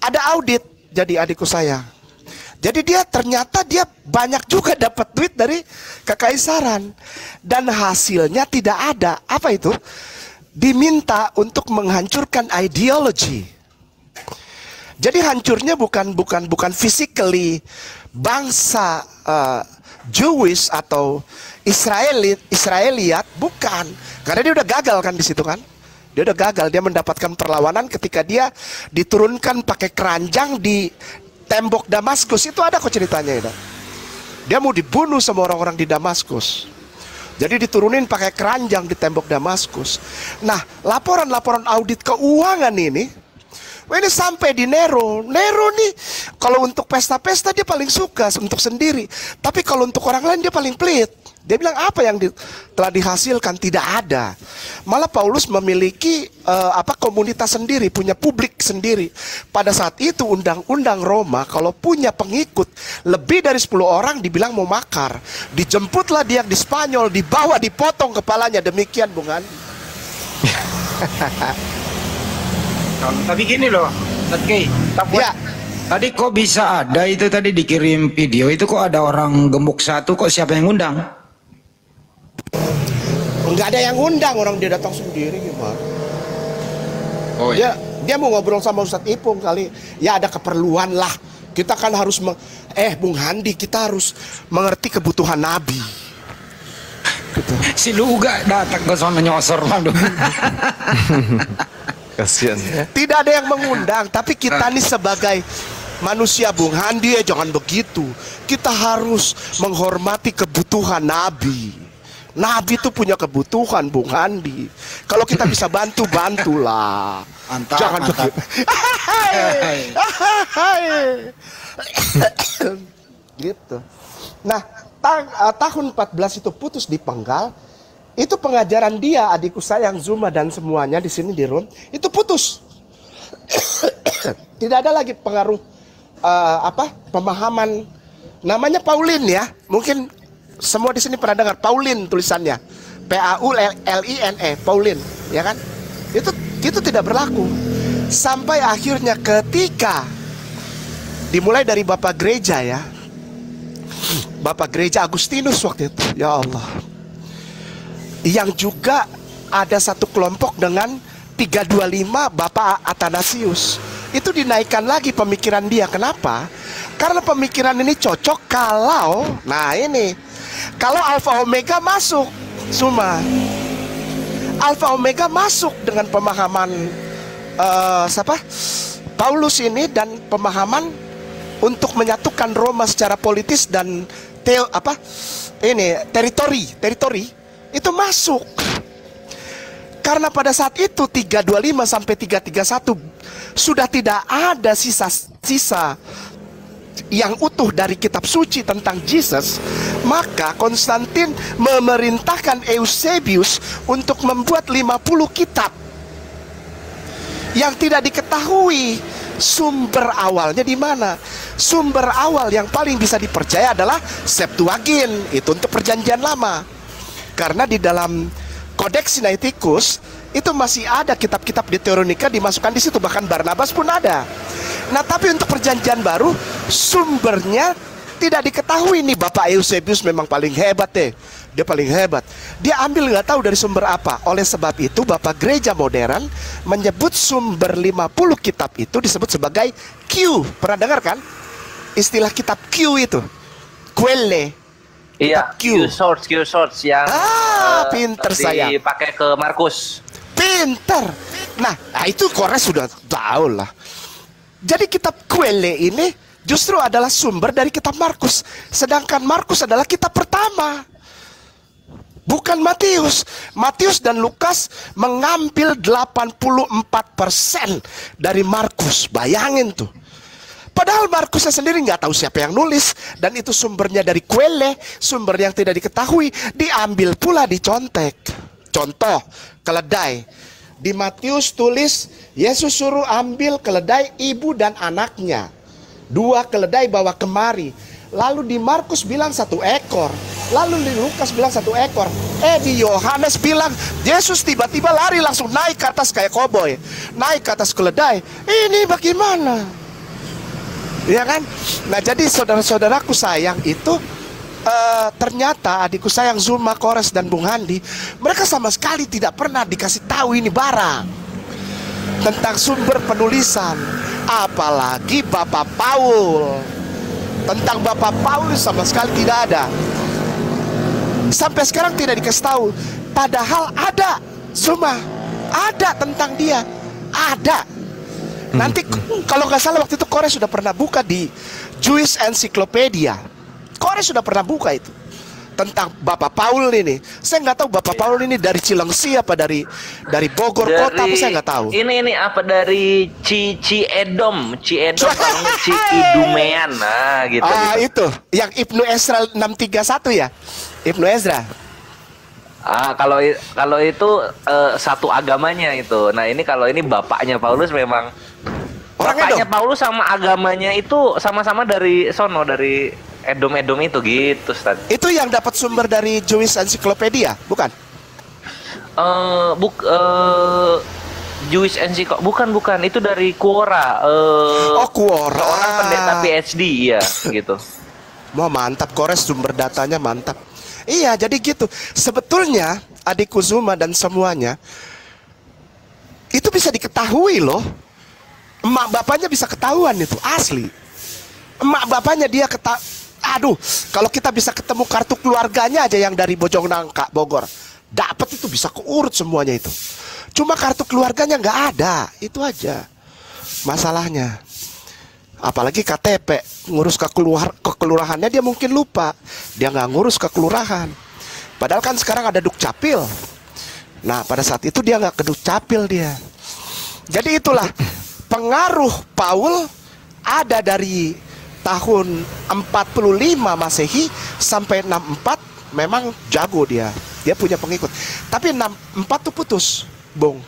K: Ada audit. Jadi adikku sayang, jadi ternyata dia banyak juga dapat duit dari kekaisaran. Dan hasilnya tidak ada. Apa itu? Diminta untuk menghancurkan ideologi. Jadi hancurnya bukan physically bangsa Jewish atau Israeliat, bukan. Karena dia udah gagal kan di situ kan. Dia udah gagal, dia mendapatkan perlawanan ketika dia diturunkan pakai keranjang di tembok Damaskus. Itu ada kok ceritanya itu. Dia mau dibunuh sama orang-orang di Damaskus. Jadi diturunin pakai keranjang di tembok Damaskus. Nah, laporan-laporan audit keuangan ini sampai di Nero. Nero nih kalau untuk pesta-pesta dia paling suka untuk sendiri. Tapi kalau untuk orang lain dia paling pelit. Dia bilang apa yang telah dihasilkan tidak ada. Malah Paulus memiliki komunitas sendiri, punya publik sendiri. Pada saat itu undang-undang Roma kalau punya pengikut lebih dari 10 orang dibilang mau makar. Dijemputlah dia di Spanyol, dibawa dipotong kepalanya. Demikian Bung Andi.
E: Tapi gini loh, ya, tadi kok bisa ada itu tadi dikirim video itu kok ada orang gemuk satu, kok siapa yang ngundang?
K: Enggak ada yang ngundang, orang dia datang sendiri gimana?
E: Oh iya.
K: Dia mau ngobrol sama Ustadz Ipung kali. Ya ada keperluan lah. Kita kan harus Bung Handi, kita harus mengerti kebutuhan Nabi. Gitu.
E: Si Luga datang ke sana nyosor waduh.
F: Kasihan.
K: Tidak ada yang mengundang, tapi kita nih sebagai manusia Bung Handi jangan begitu. Kita harus menghormati kebutuhan Nabi. Nabi itu punya kebutuhan Bung Handi. Kalau kita bisa bantu, bantulah. Jangan begitu. Gitu. Nah, tahun 14 itu putus dipenggal. Itu pengajaran dia, adikku sayang Zuma dan semuanya di sini di room, itu putus. Tidak ada lagi pengaruh pemahaman namanya Paulin ya. Mungkin semua di sini pernah dengar Paulin tulisannya. P-A-U-L-I-N-E, Paulin, ya kan? Itu tidak berlaku. Sampai akhirnya ketika dimulai dari Bapak Gereja ya. Bapak Gereja Agustinus waktu itu, ya Allah. Yang juga ada satu kelompok dengan 325 Bapak Athanasius. Itu dinaikkan lagi pemikiran dia. Kenapa? Karena pemikiran ini cocok kalau Alfa Omega masuk Suma. Alfa Omega masuk dengan pemahaman Paulus ini dan pemahaman untuk menyatukan Roma secara politis dan teritori itu masuk. Karena pada saat itu 325 sampai 331 sudah tidak ada sisa-sisa yang utuh dari kitab suci tentang Yesus, maka Konstantin memerintahkan Eusebius untuk membuat 50 kitab yang tidak diketahui sumber awalnya di mana. Sumber awal yang paling bisa dipercaya adalah Septuagint, itu untuk perjanjian lama. Karena di dalam Kodeks Sinaiticus itu masih ada kitab-kitab Deuteronika dimasukkan di situ, bahkan Barnabas pun ada. Nah, tapi untuk perjanjian baru sumbernya tidak diketahui. Nih Bapak Eusebius memang paling hebat deh. Dia paling hebat. Dia ambil nggak tahu dari sumber apa. Oleh sebab itu Bapak Gereja Modern menyebut sumber 50 kitab itu disebut sebagai Q. Pernah dengar kan istilah kitab Q itu? Quelle.
H: Iya, Q source yang
K: pinter saya.
H: Dipakai ke Markus.
K: Pinter. Nah, itu Kores sudah tahu lah. Jadi kitab Quelle ini justru adalah sumber dari kitab Markus. Sedangkan Markus adalah kitab pertama, bukan Matius. Matius dan Lukas mengambil 84% dari Markus. Bayangin tuh. Padahal Markusnya sendiri nggak tahu siapa yang nulis, dan itu sumbernya dari Quelle, sumber yang tidak diketahui, diambil pula dicontek. Contoh, keledai. Di Matius tulis Yesus suruh ambil keledai ibu dan anaknya. 2 keledai bawa kemari. Lalu di Markus bilang 1 ekor. Lalu di Lukas bilang 1 ekor. Di Yohanes bilang Yesus tiba-tiba lari langsung naik ke atas kayak koboi, naik ke atas keledai. Ini bagaimana? Ya kan? Nah, jadi saudara-saudaraku sayang itu ternyata adikku sayang Zuma, Kores, dan Bung Handi, mereka sama sekali tidak pernah dikasih tahu ini barang tentang sumber penulisan. Apalagi Bapak Paul. Tentang Bapak Paul sama sekali tidak ada. Sampai sekarang tidak dikasih tahu. Padahal ada Zuma, ada tentang dia, ada. Nanti kalau nggak salah waktu itu Kores sudah pernah buka di Jewish Encyclopedia. Kores sudah pernah buka itu tentang Bapak Paul ini. Saya nggak tahu Bapak Paul ini dari Cilengsi apa dari Bogor kota, apa saya nggak tahu.
H: Ini apa dari Ciedom atau Ciidumean, nah gitu.
K: Itu yang Ibnu Ezra 631 ya, Ibnu Ezra.
H: Kalau itu satu agamanya itu. Nah, ini kalau ini bapaknya Paulus memang bapaknya Paulus sama agamanya itu sama-sama dari sono, dari Edom itu gitu, Ustaz.
K: Itu yang dapat sumber dari Jewish Encyclopedia, bukan?
H: Jewish Encyclopedia bukan, itu dari Quora.
K: Quora.
H: Orang pendeta PhD ya, gitu.
K: Wah, mantap, Kores, sumber datanya mantap. Iya, jadi gitu. Sebetulnya adikku Zuma dan semuanya itu bisa diketahui loh. Emak bapaknya bisa ketahuan itu, asli. Emak bapaknya dia aduh, kalau kita bisa ketemu kartu keluarganya aja yang dari Bojongnangka, Bogor, dapat itu bisa keurut semuanya itu. Cuma kartu keluarganya nggak ada, itu aja masalahnya. Apalagi KTP, ngurus ke kelurahannya dia mungkin lupa, dia nggak ngurus ke kelurahan. Padahal kan sekarang ada Dukcapil. Nah, pada saat itu dia nggak ke Dukcapil dia. Jadi itulah pengaruh Paul ada dari tahun 45 Masehi sampai 64, memang jago dia punya pengikut. Tapi 64 tuh putus, Bung.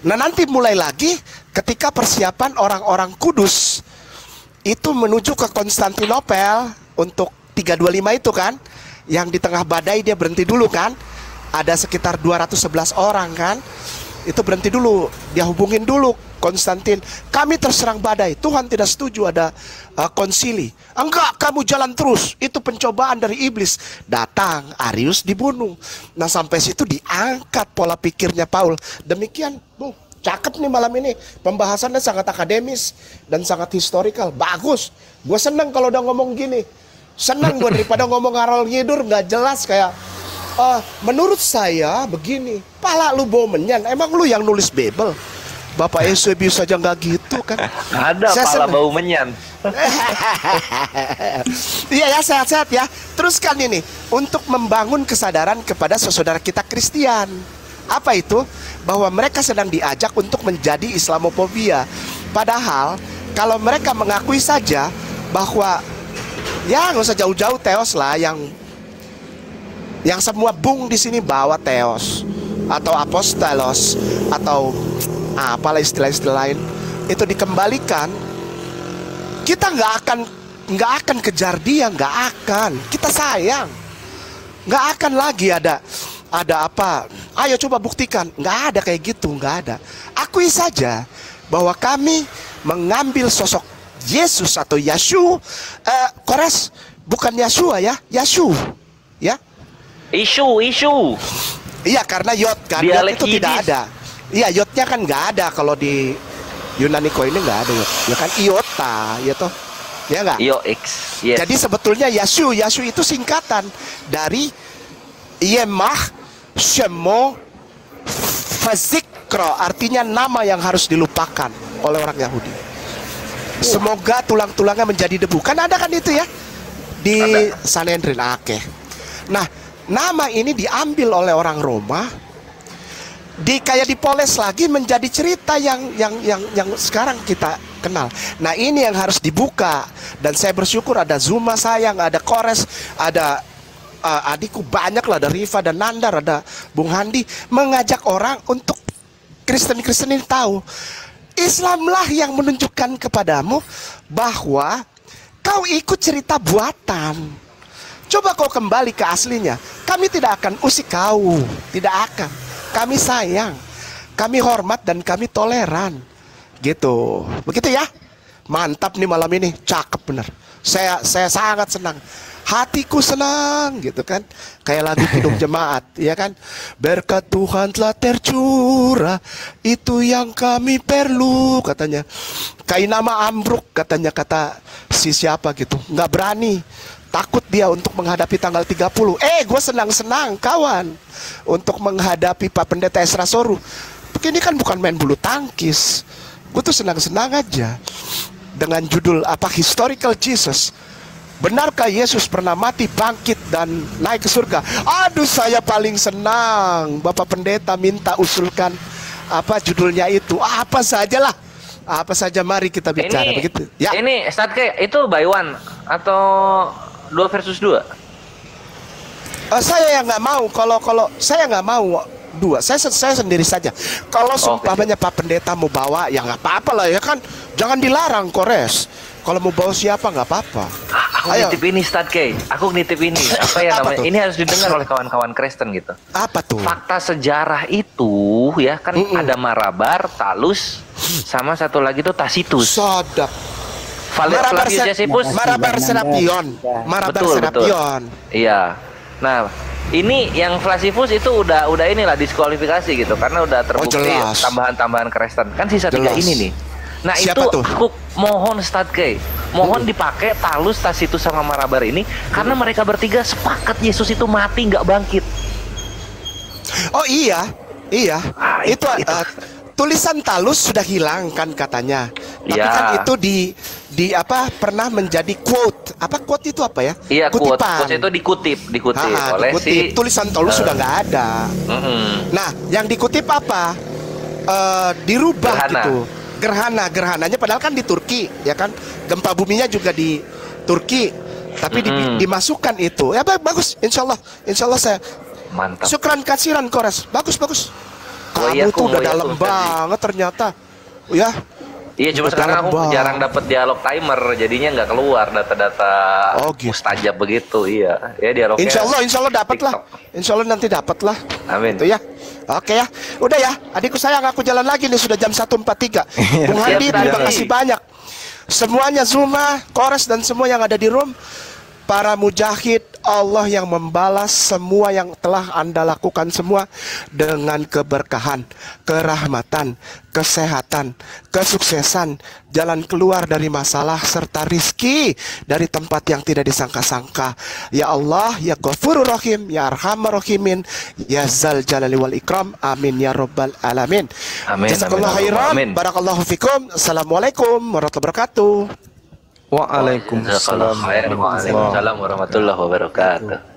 K: Nah, nanti mulai lagi ketika persiapan orang-orang kudus itu menuju ke Konstantinopel untuk 325 itu kan, yang di tengah badai dia berhenti dulu kan, ada sekitar 211 orang kan, itu berhenti dulu, dia hubungin dulu Konstantin, kami terserang badai, Tuhan tidak setuju ada konsili. Enggak, kamu jalan terus, itu pencobaan dari iblis. Datang, Arius dibunuh. Nah, sampai situ diangkat pola pikirnya Paul. Demikian, Bung, cakep nih malam ini. Pembahasannya sangat akademis dan sangat historical, bagus. Gue seneng kalau udah ngomong gini. Seneng gue daripada ngomong ngarol ngidur nggak jelas kayak menurut saya begini. Pala lu bau menyan, emang lu yang nulis Bible? Bapak Eusebius saja nggak gitu kan?
H: Ada pala bau menyan.
K: Iya ya, sehat-sehat ya. Teruskan ini untuk membangun kesadaran kepada saudara kita Kristen. Apa itu? Bahwa mereka sedang diajak untuk menjadi Islamofobia. Padahal kalau mereka mengakui saja bahwa ya nggak usah jauh-jauh teos lah, yang semua bung di sini bawa teos atau apostolos atau apalah istilah-istilah lain, itu dikembalikan, kita nggak akan kejar dia, nggak akan. Kita sayang, nggak akan lagi ada apa. Ayo coba buktikan, nggak ada kayak gitu, nggak ada. Akui saja bahwa kami mengambil sosok Yesus atau Yashu, Kores bukan Yasua ya, Yashu, ya.
H: Isu.
K: Iya, karena yod kan, yod itu tidak ada. Iya, yodnya kan nggak ada kalau di Yunani ini nggak ada yod. Ya kan iota, ya toh, ya nggak?
H: Iox. Yes.
K: Jadi sebetulnya Yashu itu singkatan dari Yemah Shemo Fazikro, artinya nama yang harus dilupakan oleh orang Yahudi. Semoga tulang-tulangnya menjadi debu. Kan ada kan itu ya di Sanhedrin. Oke. Nah, nama ini diambil oleh orang Roma, kayak dipoles lagi menjadi cerita yang sekarang kita kenal. Nah, ini yang harus dibuka. Dan saya bersyukur ada Zuma sayang, ada Kores, ada adikku banyak lah, ada Riva dan Nandar, ada Bung Handi, mengajak orang untuk Kristen-Kristen ini tahu Islamlah yang menunjukkan kepadamu bahwa kau ikut cerita buatan. Coba kau kembali ke aslinya. Kami tidak akan usik kau, tidak akan. Kami sayang, kami hormat dan kami toleran. Gitu. Begitu ya. Mantap nih malam ini, cakep bener. Saya sangat senang. Hatiku senang gitu kan. Kayak lagu Kidung Jemaat, ya kan. Berkat Tuhan telah tercurah, itu yang kami perlu katanya. Kayak nama ambruk katanya, kata si siapa gitu. Nggak berani. Takut dia untuk menghadapi tanggal 30. Gue senang-senang kawan untuk menghadapi Pak Pendeta Esra Soru. Ini kan bukan main bulu tangkis. Gue tuh senang-senang aja. Dengan judul apa, Historical Jesus. Benarkah Yesus pernah mati, bangkit, dan naik ke surga? Aduh, saya paling senang. Bapak Pendeta minta usulkan apa judulnya itu. Apa sajalah. Apa saja, mari kita bicara. Begitu. Ya.
H: Ini Statke, itu by one atau 2 versus 2?
K: Saya yang nggak mau. Kalau saya nggak mau 2. Saya sendiri saja. Kalau seumpamanya Pak Pendeta mau bawa, ya nggak apa-apa lah ya kan. Jangan dilarang, Kores. Kalau mau bawa siapa nggak apa-apa.
H: Aku nitip ini, Statke. Aku nitip ini. Apa ya namanya? Ini harus didengar oleh kawan-kawan Kristen gitu.
K: Apa tuh?
H: Fakta sejarah itu ya kan ada Marabar, Talus, sama satu lagi tuh Tacitus.
K: Sadap.
H: Marabar
K: Serapion.
H: Betul. Iya. Nah, ini yang Flaccivus itu udah inilah diskualifikasi gitu karena udah terbukti tambahan-tambahan Kristen. Kan sisa 3 ini nih. Nah, siapa itu tuh? Aku mohon Statke, mohon dipakai Talus, Tacitus sama Marabar ini karena mereka bertiga sepakat Yesus itu mati nggak bangkit.
K: Oh iya. Itu. Tulisan Talus sudah hilang kan katanya. Tapi kan itu di apa pernah menjadi quote. Apa quote itu apa ya?
H: Iya, quote itu dikutip oleh si
K: tulisan Talus sudah nggak ada. Nah, yang dikutip apa? Dirubah gitu. Gerhananya padahal kan di Turki, ya kan? Gempa buminya juga di Turki. Tapi dimasukkan itu. Ya bagus, insya Allah saya.
H: Mantap.
K: Syukran kasiran Kores. Bagus. Kamu tuh udah dalam banget ternyata. Ya.
H: Iya, cuma sekarang aku jarang dapat dialog timer, jadinya nggak keluar data-data mustajab begitu. Iya, ya dialognya.
K: Insya Allah dapat lah. Insya Allah nanti dapat lah.
H: Amin.
K: Itu ya. Oke ya. Udah ya. Adikku sayang, aku jalan lagi nih, sudah jam 1.43. Bung Handi, terima kasih banyak. Semuanya Zuma, Kores dan semua yang ada di room. Para mujahid, Allah yang membalas semua yang telah Anda lakukan semua dengan keberkahan, kerahmatan, kesehatan, kesuksesan, jalan keluar dari masalah serta rizki dari tempat yang tidak disangka-sangka. Ya Allah, ya Ghafurur Rahim, ya Arhamar Rahimin, ya Zal Jalali wal Ikram. Amin ya Rabbal Alamin.
H: Amin.
K: Jazakallahu khairan. Barakallahu fikum. Assalamualaikum warahmatullahi wabarakatuh.
H: Jazakallah
F: Waalaikumsalam
H: khair. Waalaikumsalam warahmatullahi wabarakatuh.